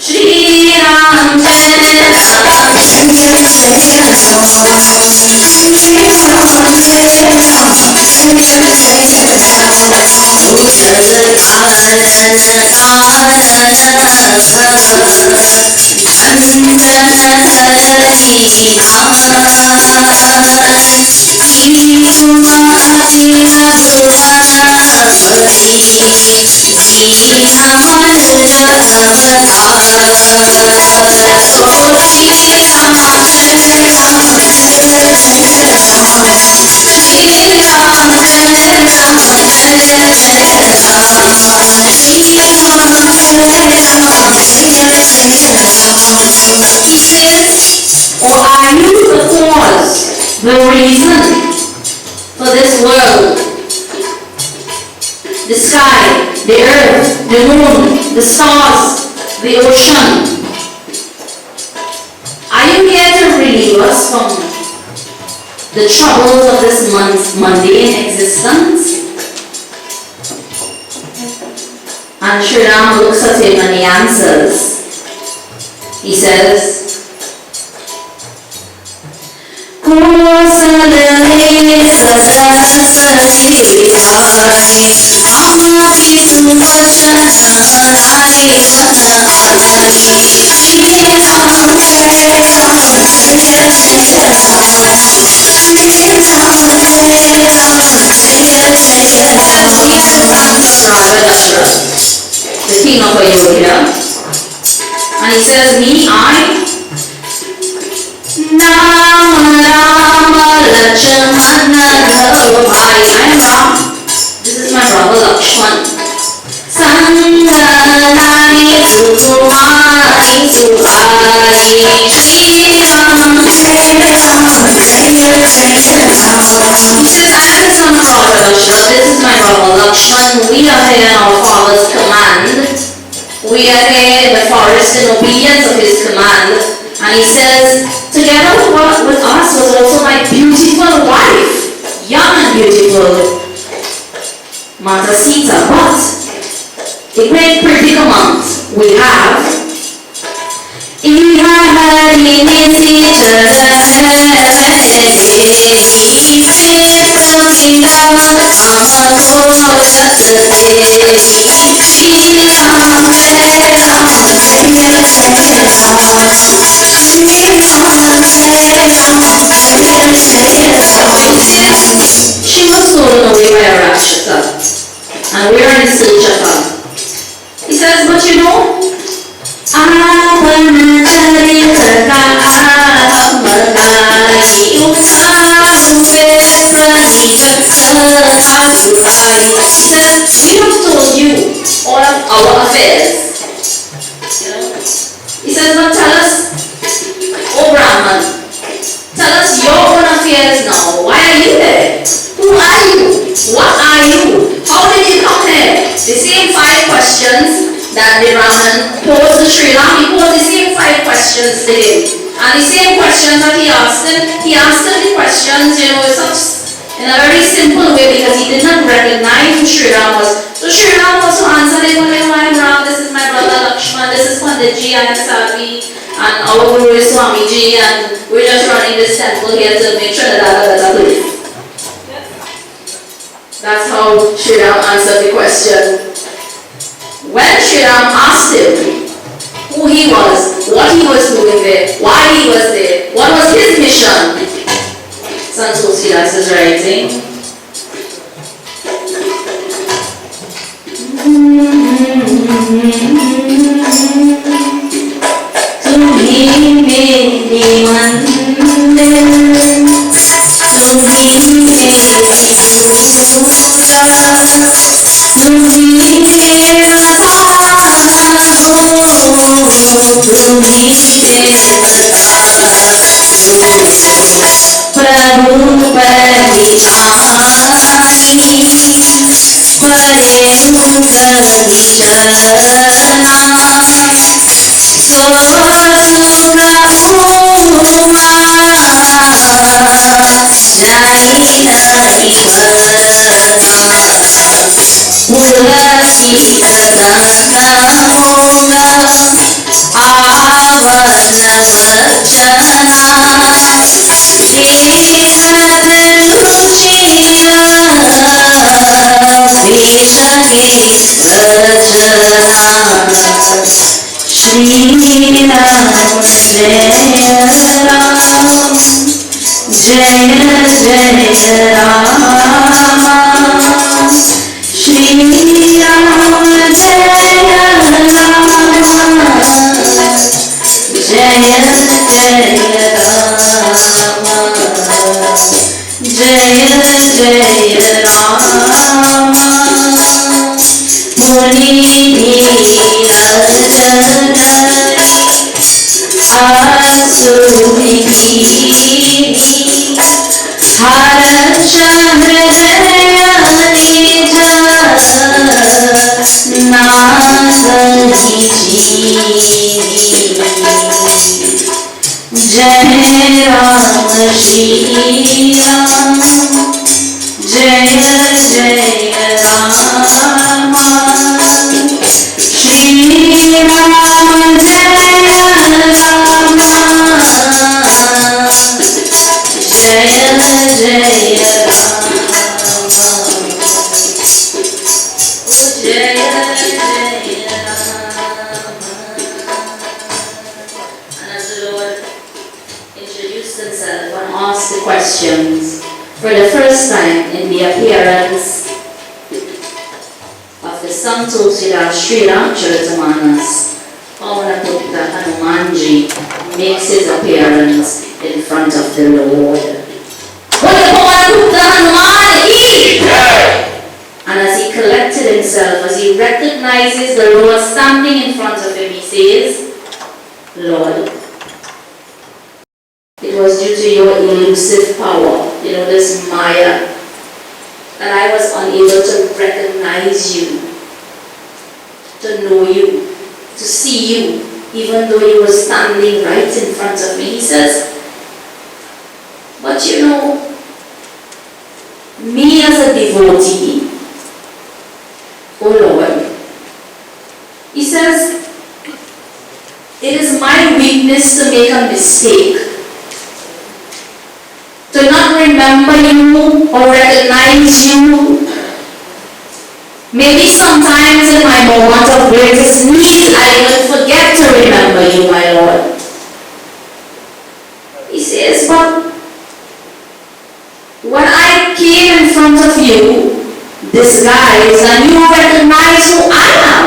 Shri Ram Or are you the cause, the reason for this world? The sky, the earth, the moon, the stars, the ocean. Are you here to relieve us from the troubles of this mundane existence? And Shri Ram looks at him and he answers. He says, the king of Ayodhya, and he says, me, I, Rama Lakshmana Bhai, I'm Ram. This is my brother Lakshman. Sangalani Sukumari Suhari Shri Ram. He says, I am the son of Father Lakshman. This is my brother Lakshman. We are here in our father's command. We are here in the forest in obedience of his command. And he says, together with us was also my beautiful wife, young and beautiful, Mata Sita. But a great predicament we have. She was stolen away by a Rakshasa, and we are in search of her. He says, but you know, we have told you all of our affairs. He says, but tell us, O Brahman, tell us your own affairs now. Why are you there? Who are you? What are you? How did you come here? The same 5 questions that the Brahman posed to Shri Ram, he posed the same 5 questions to him. And the same questions that he asked him the questions, in a very simple way, because he did not recognize who Shri Ram was. So Shri Ram also answered him, I'm Ram, this is my brother Lakshman, this is Pundit Ji, I am Savi, and our Guru is Swami Ji, and we're just running this temple here to make sure that that's a place. That's how Shri Ram answered the question. When Shri Ram asked him who he was, what he was doing there, why he was there, what was his mission, Sant Tulsidas is writing. For the first time in the appearance of the Santosida Shri Ramcharitamanas, Parameshwari Hanumanji makes his appearance in front of the Lord. And as he collected himself, as he recognizes the Lord standing in front of him, he says, Lord, it was due to your elusive power, this Maya, that I was unable to recognize you, to know you, to see you, even though you were standing right in front of me. He says, but me as a devotee, oh Lord, he says, it is my weakness to make a mistake, to not remember you or recognize you. Maybe sometimes in my moment of greatest need, I will forget to remember you, my Lord. He says, but when I came in front of you, disguised, and you recognize who I am,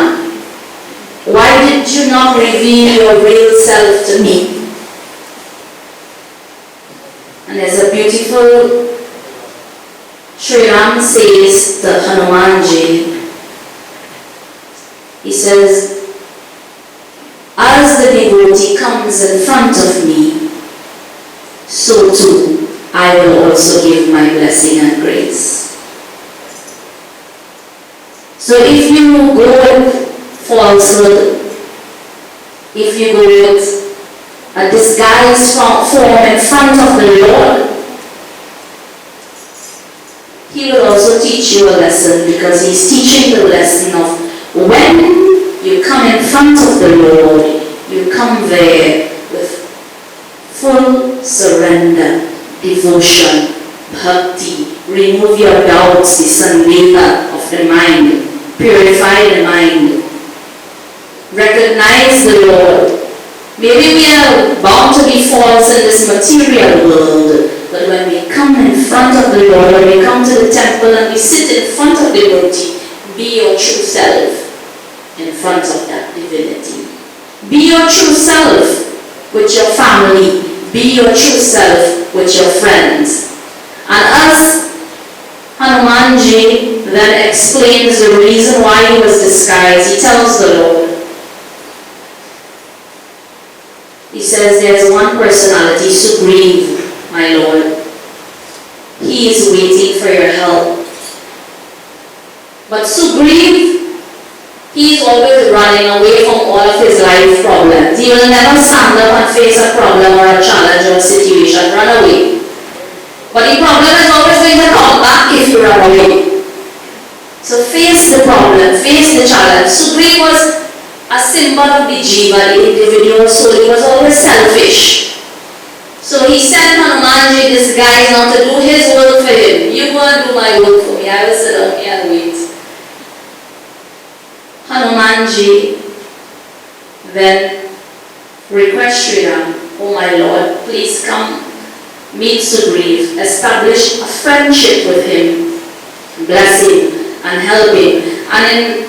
why did you not reveal your real self to me? And there's a beautiful Shri Ram says to Hanumanji, he says, as the devotee comes in front of me, so too I will also give my blessing and grace. So if you go with falsehood, if you go with a disguised form in front of the Lord, He will also teach you a lesson, because He's teaching the lesson of when you come in front of the Lord, you come there with full surrender, devotion, bhakti. Remove your doubts, the sandeha of the mind, purify the mind. Recognize the Lord. Maybe we are bound to be false in this material world, but when we come in front of the Lord, when we come to the temple and we sit in front of the devotee, be your true self in front of that divinity. Be your true self with your family. Be your true self with your friends. And as Hanumanji then explains the reason why he was disguised, he tells the Lord, he says, there's one personality, Sugriv, my Lord. He is waiting for your help. But Sugriv, he is always running away from all of his life problems. He will never stand up and face a problem or a challenge or a situation, run away. But the problem is always going to come back if you run away. So face the problem, face the challenge. Sugriv was a symbol of the jiva, the individual soul. He was always selfish. So he sent Hanumanji, this guy, not to do his work for him. You go and do my work for me. I will sit down here and wait. Hanumanji then requests Shri Ram, "Oh my Lord, please come meet Sugriv, establish a friendship with him, bless him and help him." And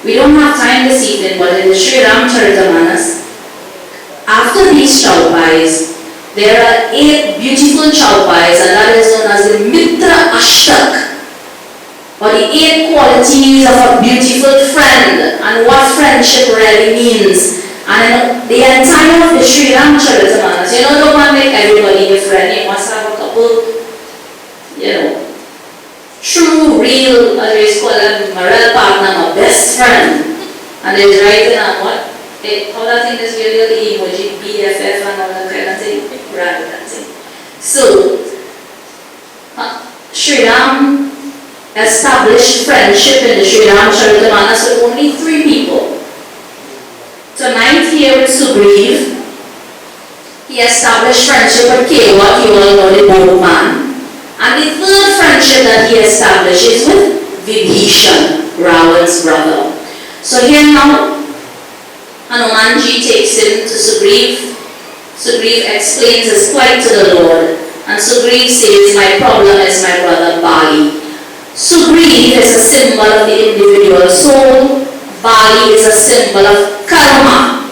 we don't have time this evening, but in the Sri Ramcharitamanas, after these Chaupais, there are 8 beautiful Chaupais, and that is known as the Mitra Ashtak, or the 8 qualities of a beautiful friend, and what friendship really means. And in the entire of the Sri Ramcharitamanas, don't want to make everybody a friend, you must have a couple, true, real, as we call them, my real partner, my best friend. And they're writing on what? How that thing is really the emoji, BFF and all that kind of thing. Right, that thing. So, Shri Ram established friendship in the Sri Ramcharitamanas with only 3 people. Tonight here with Sugriv, he established friendship with Kewa, you all know the bold man. And the 3rd friendship that he establishes with Vibhishan, Ravan's brother. So here now, Hanumanji takes him to Sugriv. Sugriv explains his plight to the Lord. And Sugriv says, "My problem is my brother Bali." Sugriv is a symbol of the individual soul. Bali is a symbol of karma.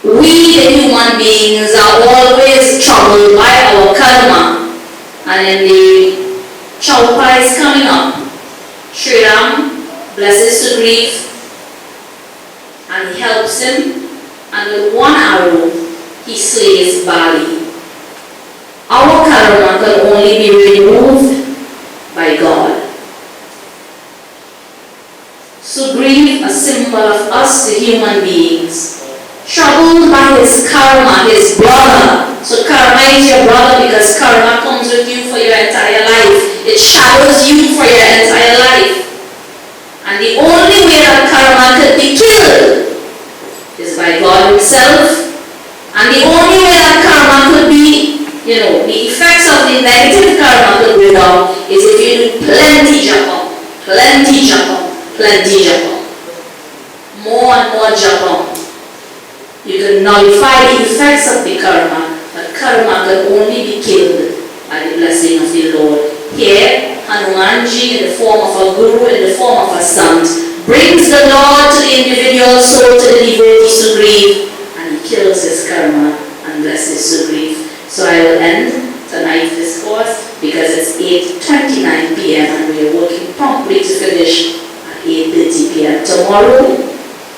We, the human beings, are always troubled by our karma. And in the Chaupais coming up, Shri Ram blesses Sugriv and he helps him, and with 1 arrow he slays Bali. Our karma can only be removed by God. Sugriv, a symbol of us, the human beings, troubled by his karma, his brother. So karma is your brother because karma comes with you for your entire life. It shadows you for your entire life. And the only way that karma could be killed is by God himself. And the only way that karma could be, the effects of the negative karma could go down is if you do plenty japa, plenty japa, plenty japa. More and more japa. You can nullify the effects of the karma, but karma can only be killed by the blessing of the Lord. Here, Hanumanji, in the form of a guru, in the form of a sant, brings the Lord to the individual soul, to the devotee Sugriv, and he kills his karma and blesses Sugriv. So I will end tonight's discourse because it's 8:29 p.m. and we are working promptly to finish at 8:30 p.m. Tomorrow,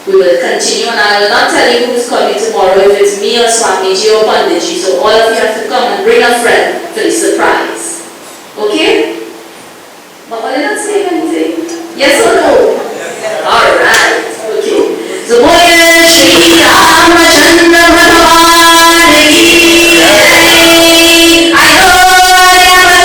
we will continue, and I will not tell you who's coming tomorrow, if it's me or Swamiji or Panditji, so all of you have to come and bring a friend for the surprise. Okay? But what did I say anything? Yes or no? Yes. Alright. Okay. So, Boye Shri Ramachandra Bhagavan ki jai. I know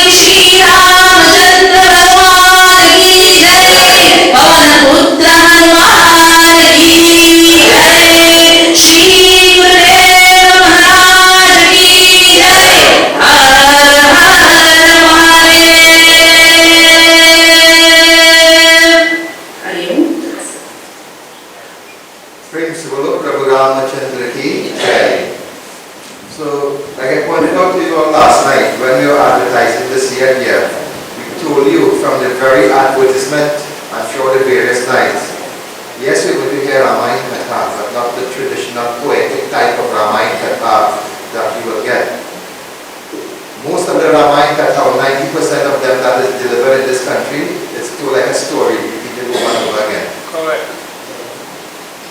Shri Ramachandra Bhagavan ki jai. Pavan Putra Hanuman ki jai. Shri Gurudev Maharaj ki jai. Har Har Mahadev. Principal Prabhu Ramachandra ki jai. So, like I pointed out to you all last night when we were advertising this Yagya, we told you from the very advertisement and throughout the various nights, yes, we're going to hear Ramayan Katha, but not the traditional poetic type of Ramayan Katha that you will get. Most of the Ramayan Katha, or 90% of them that is delivered in this country, is told like a story, repeated over and over again. Correct.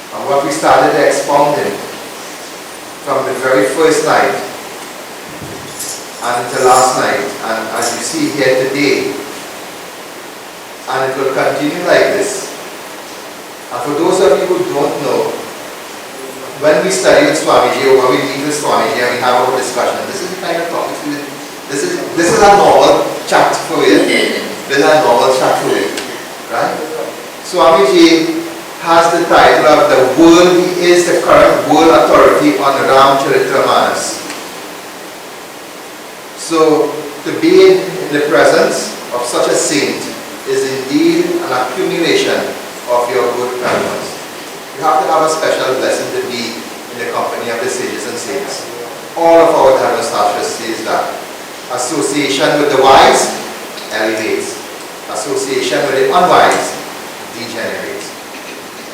And what we started expounding from the very first night and until last night, and as you see here today, and it will continue like this. And for those of you who don't know, when we study with Swamiji or when we meet with Swamiji and we have our discussion, this is the kind of topics this is a normal chat for you. This is a normal chat for you. Right? Swamiji has the title of the world, he is the current world authority on Ramcharitamanas. So to be in the presence of such a saint is indeed an accumulation of your You have to have a special blessing to be in the company of the sages and saints. All of our Dharma Shastras says that. Association with the wise elevates. Association with the unwise degenerates.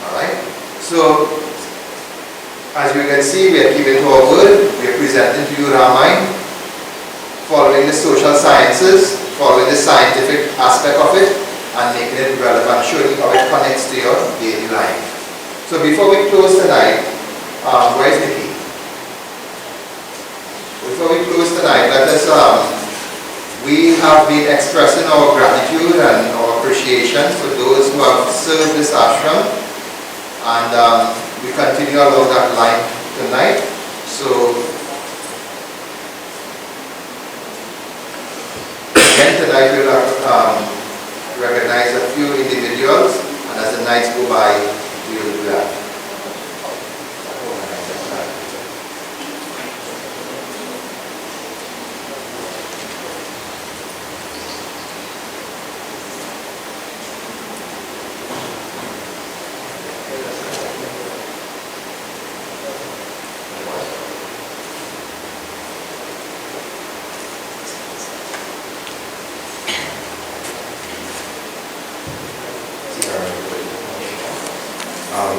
Alright? So, as you can see, we are keeping to our word. We are presenting to you Ramayan, following the social sciences, following the scientific aspect of it, and making it relevant, showing you how it connects to your daily life. So before we close tonight, where's Nikki? Before we close tonight, let us, we have been expressing our gratitude and our appreciation for those who have served this ashram, and we continue along that line tonight. So, again tonight we'll recognize a few individuals, and as the nights go by, we will do that.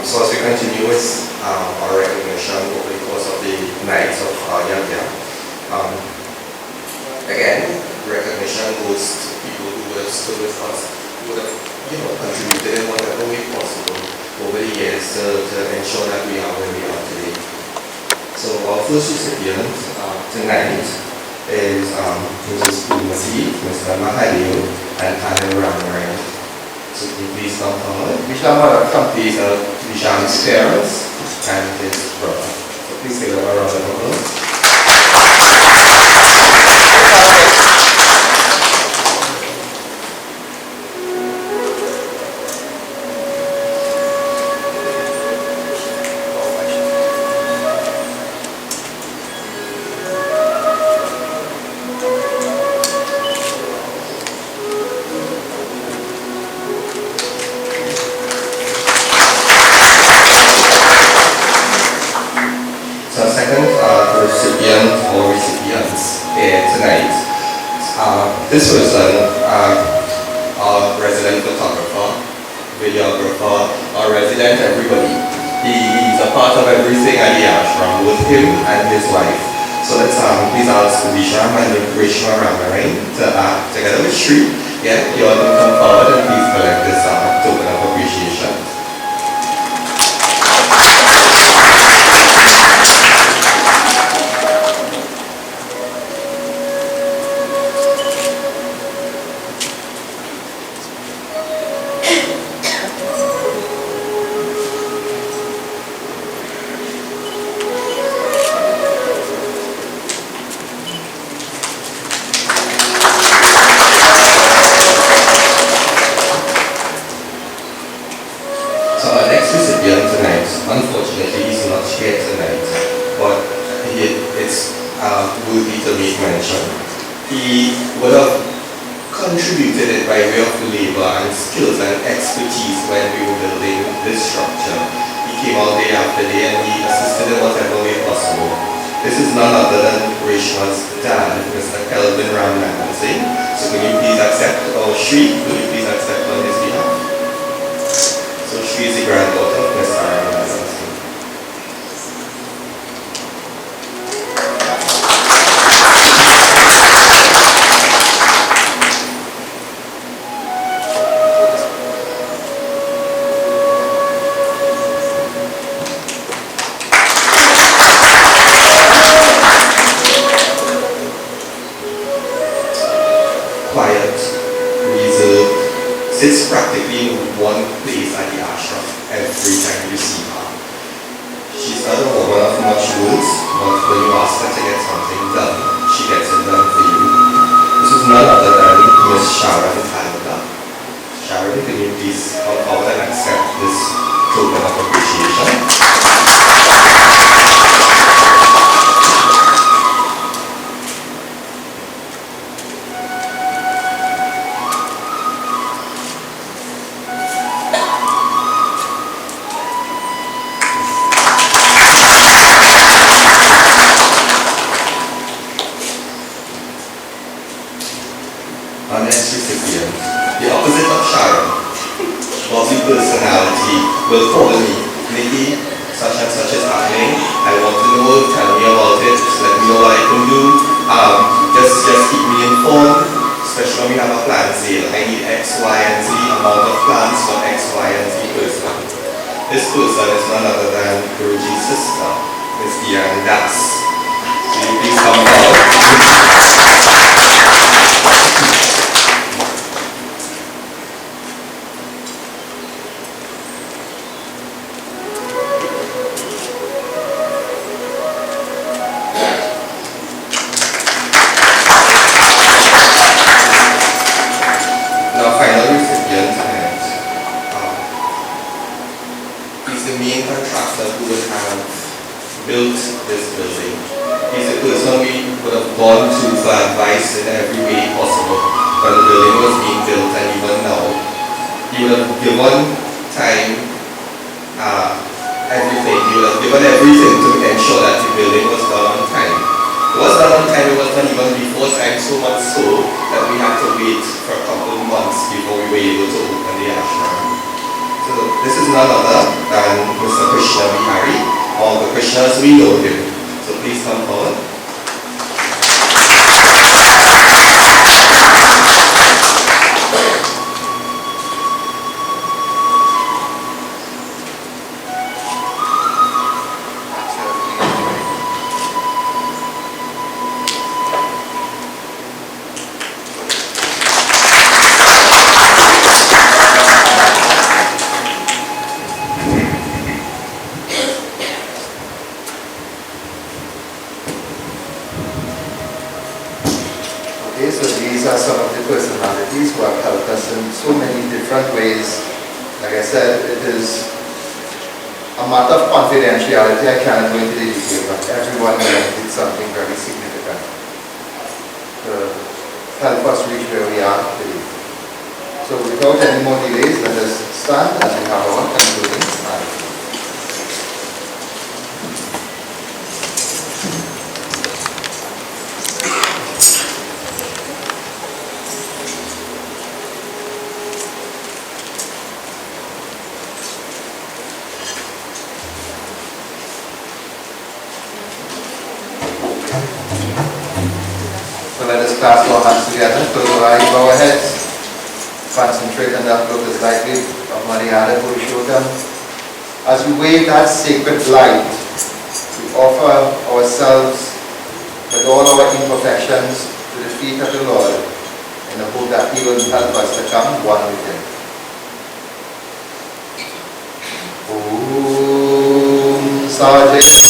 So as we continue with our recognition over the course of the nights of Yagya, again, recognition goes to people who have stood with us, who have contributed in whatever way possible over the years to ensure that we are where we are today. So our first recipient tonight is Mrs. Pundit, Mr. Maharaj, and Ramayan. So can you please come forward? Vishnu, come please, Vishnu's parents and his brother. So please give them a round of applause. This person, our resident photographer, videographer, our resident everybody. He's a part of everything at the ashram, both him and his wife. So let's please ask Ashram and Vishnu Maharaj to together with Shri, you all can come forward and please collect this token of appreciation. Unfortunately, he's not here tonight, but it's worthy to make mention. He would have contributed it by way of labor and skills and expertise when we were building this structure. He came out day after day and he assisted in whatever way possible. This is none other than Reshma's dad, Mr. Kelvin Ramayan. So can you please accept, or Shri, will you please accept on his behalf? So Shri is the granddaughter of Mr. Ramayan. Sits practically in one place at the ashram every time you see her. She's not a woman of much words, but when you ask her to get something done, she gets it done for you. This is none other than Miss Sharon Canada. Sharon, can you please come forward and accept this token of appreciation? will call me, Nikki, such and such is happening. I want to know, tell me about it, let me know what I can do. Just keep me informed, especially when we have a plan sale. I need X, Y, and Z amount of plans for X, Y, and Z person. This person is none other than Guruji's sister, Miss Diane Das. Will you please come forward? Built this building. He's the person we would have gone to for advice in every way possible when the building was being built, and even now. He would have given time, everything. He would have given everything to ensure that the building was done on time. It was done on time, it was done even before time, so much so that we had to wait for a couple of months before we were able to open the ashram. So this is none other than Mr. Krishna Bihari. All the Krishnas, we know him. So please come forward. So many different ways. Like I said, it is a matter of confidentiality. I cannot go into the detail, but everyone did something very significant to help us reach where we are today. So without any more delays, let us stand as we have our concluding prayer. Clasp our hands together, close our eyes, bow our heads, concentrate on that lotus light of Mariana Purushottam. As we wave that sacred light, we offer ourselves with all our imperfections to the feet of the Lord in the hope that He will help us to come one with Him. Om Sajay.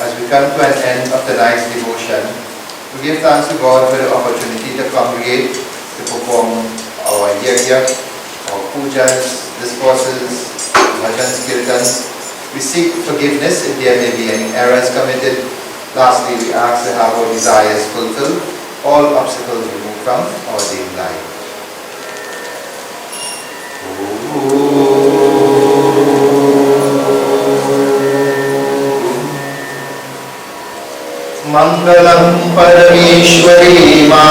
As we come to an end of tonight's devotion, we give thanks to God for the opportunity to congregate, to perform our Yagya, our pujas, discourses, bhajans, kirtans. We seek forgiveness if there may be any errors committed. Lastly, we ask to have our desires fulfilled, all obstacles removed from our daily life. Mangalam Parameshwari Ma,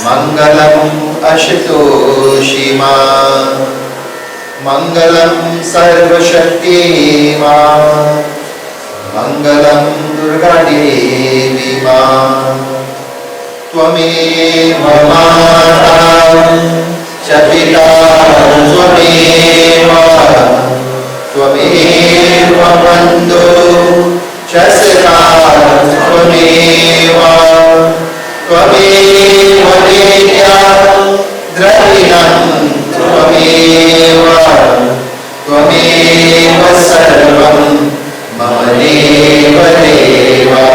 Mangalam Ashitoshi Ma, Mangalam Sarvashakti Ma, Mangalam Durga Devi Ma, Tvameva Mata Chapita Tvameva, Tvameva Bandhu Chasika Tvameva, Tvameva Nitya Dravinam Tvameva, Tvameva Sarvam Mama Deva Deva.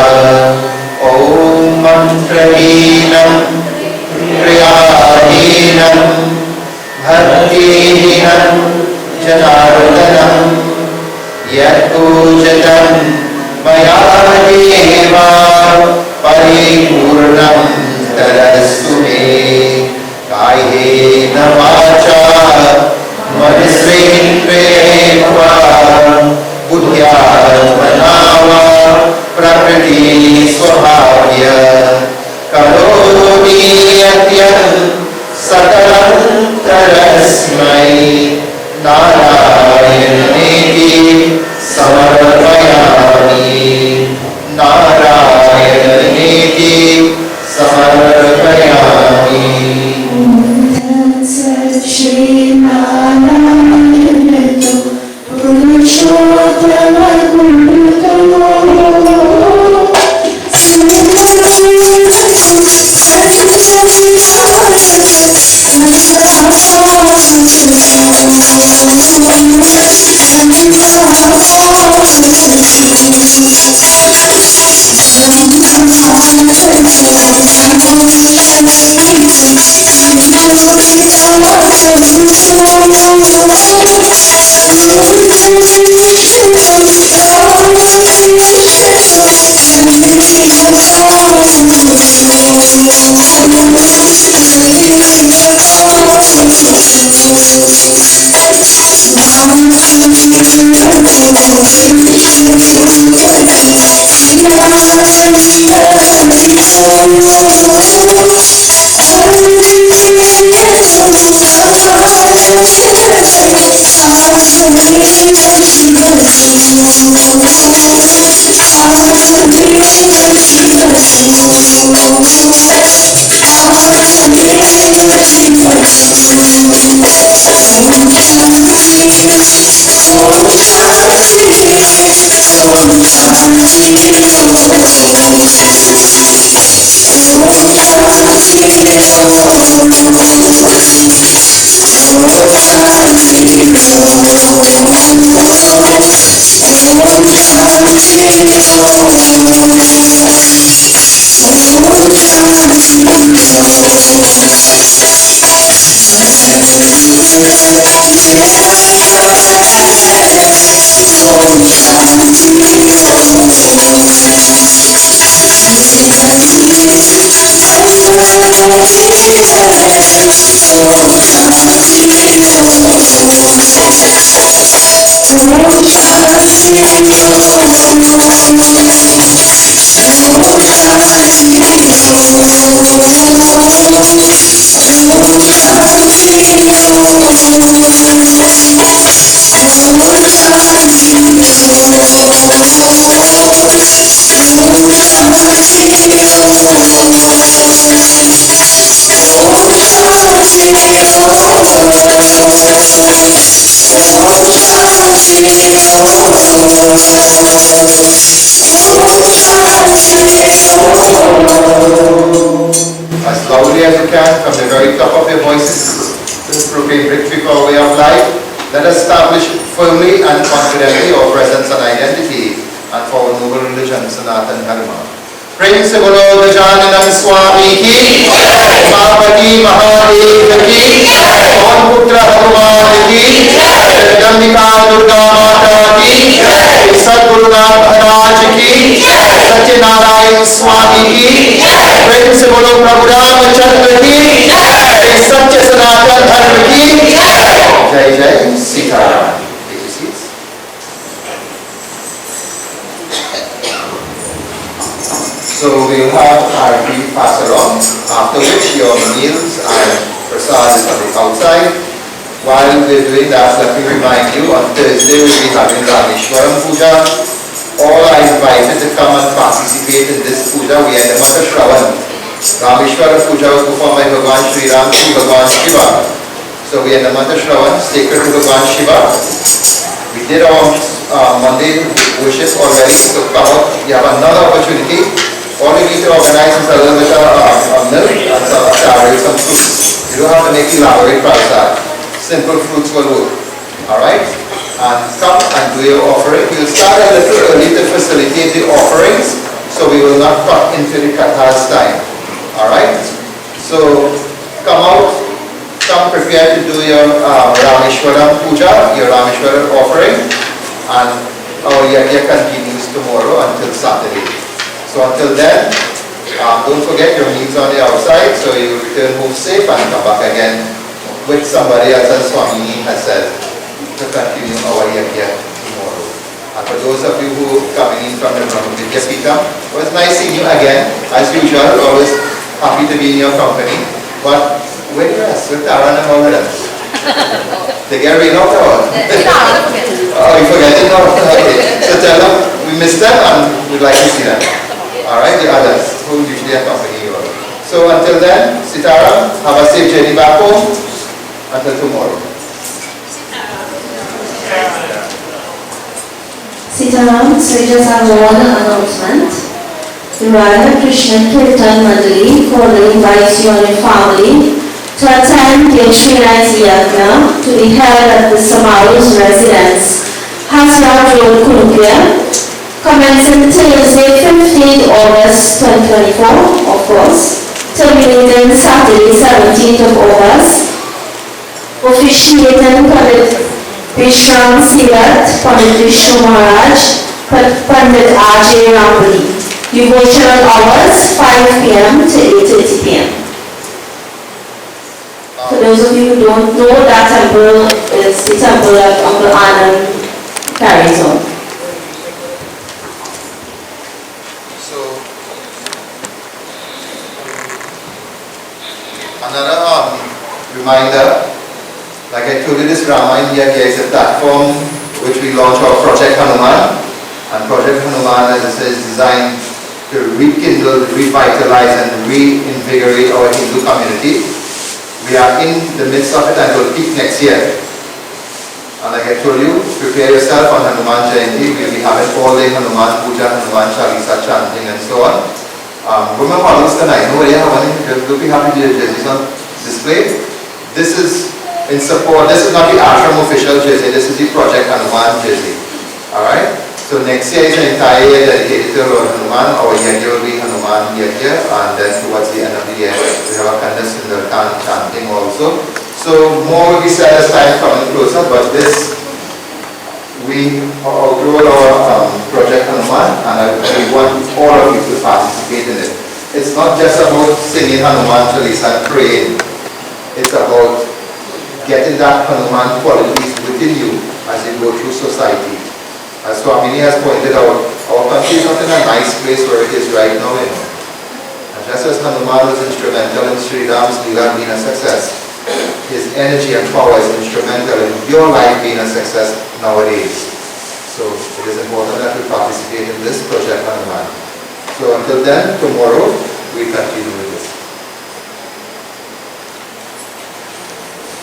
Om Mantrahinam Priya Nayanam Janardanam Yatpujatam Maya Deva Paripurnam Tarastu Me Kayena Vacha Manisrindriyatva Buddhya Manava Prakriti Swabhavya Karoni Atyam Sakalam Tarasmai Narayaneti Samarpayami Narayaneti Samarpayami Shri Narayanito Purushottama Gunduto As loudly as you can, from the very top of your voices, to proclaim victory for our way of life. Let us establish firmly and confidently our presence and identity, and for our noble religion, Sanatana Dharma. Praise the Lord, Gajananam Swami ki, Parvati Mahadev ki, Pawan Putra Hanuman ki, Jagdambika Durga Mata ki, Sadguru Nath Maharaj ki, Satyanarayan Swami ki, Praise the Lord, Prabhu Ramachandra ki, Satya Sanatana Dharma ki, Jai Jai Sitaram. Take your seats. So we'll have our brief pass around, after which your meals and prasad is on the outside. While we're doing that, let me remind you, on Thursday we'll be having Rameshwaram Puja. All are invited to come and participate in this puja. We are in the month of Shravan. Rameshwaram Puja was performed by Bhagavan Shri Ram, Shri Bhagavan Shiva. So we are in the month of Shravan, sacred to Bhagavan Shiva. We did our Monday worship already, so come out. You have another opportunity. All you need to organize is a little bit of milk and some cherries, some fruits. You don't have to make elaborate prasad. Simple fruits will work. Alright? And come and do your offering. We'll start a little early to facilitate the offerings, so we will not cut into the katha's time. Alright? So come out, come prepared to do your Rameshwaram Puja, your Rameshwaram offering, and our Yagya continues tomorrow until Saturday. So until then, don't forget your meals on the outside, so you return home safe and come back again with somebody else, as Swami has said, to continue our Yagya tomorrow. And for those of you who are coming in from the Brahmavidya Pita, it was nice seeing you again. As usual, always happy to be in your company. But where the rest? With Taran and all of them? They get rid of all? Oh, you forget it now? Okay. So tell them we missed them and we'd like to see them. Alright, the others who usually accompany you all. So until then, Sitaram, have a safe journey back home. Until tomorrow. Sitaram, so we just have one announcement. The Radha Krishna Kirtan Mandali further invites you and your family to attend the Shri Yagya to be held at the Samaru's residence, Hasrat Road, Columbia, commencing Thursday, 15th August 2024, of course, terminating Saturday, 17th of August. Officiating Pundit Vishnu Pundit Vishnu Maharaj, Pundit Ramayan. Devotional hours 5 p.m. to 8:30 p.m. For those of you who don't know, that temple is the temple that Uncle Anand carries on. So, another reminder, like I told you, this Ramayan Yagya is a platform which we launched our Project Hanuman, and Project Hanuman, as I said, is designed to rekindle, revitalize and reinvigorate our Hindu community. We are in the midst of it and will peak next year. And like I told you, prepare yourself on Hanuman Jayanti. We'll be having all day Hanuman Puja, Hanuman Chalisa chanting and so on. Women models tonight, nobody have any, we'll be happy to jerseys on display. This is in support, this is not the Ashram official jersey, this is the Project Hanuman jersey. Alright? So next year is an entire year dedicated to Lord Hanuman. Our Yagya will be Hanuman Yagya, and then towards the end of the year we have a Kanda Sundarkan chanting also. So more will be said as time coming closer, but this, we outgrow our Project Hanuman, and we want all of you to participate in it. It's not just about singing Hanuman Chalisa and praying. It's about getting that Hanuman qualities within you as you go through society. As Swami has pointed out, our country is not in a nice place where it is right now. And just as Hanuman was instrumental in Shri Ram's Leela being a success, his energy and power is instrumental in your life being a success nowadays. So it is important that we participate in this Project Hanuman. So until then, tomorrow, we continue with this.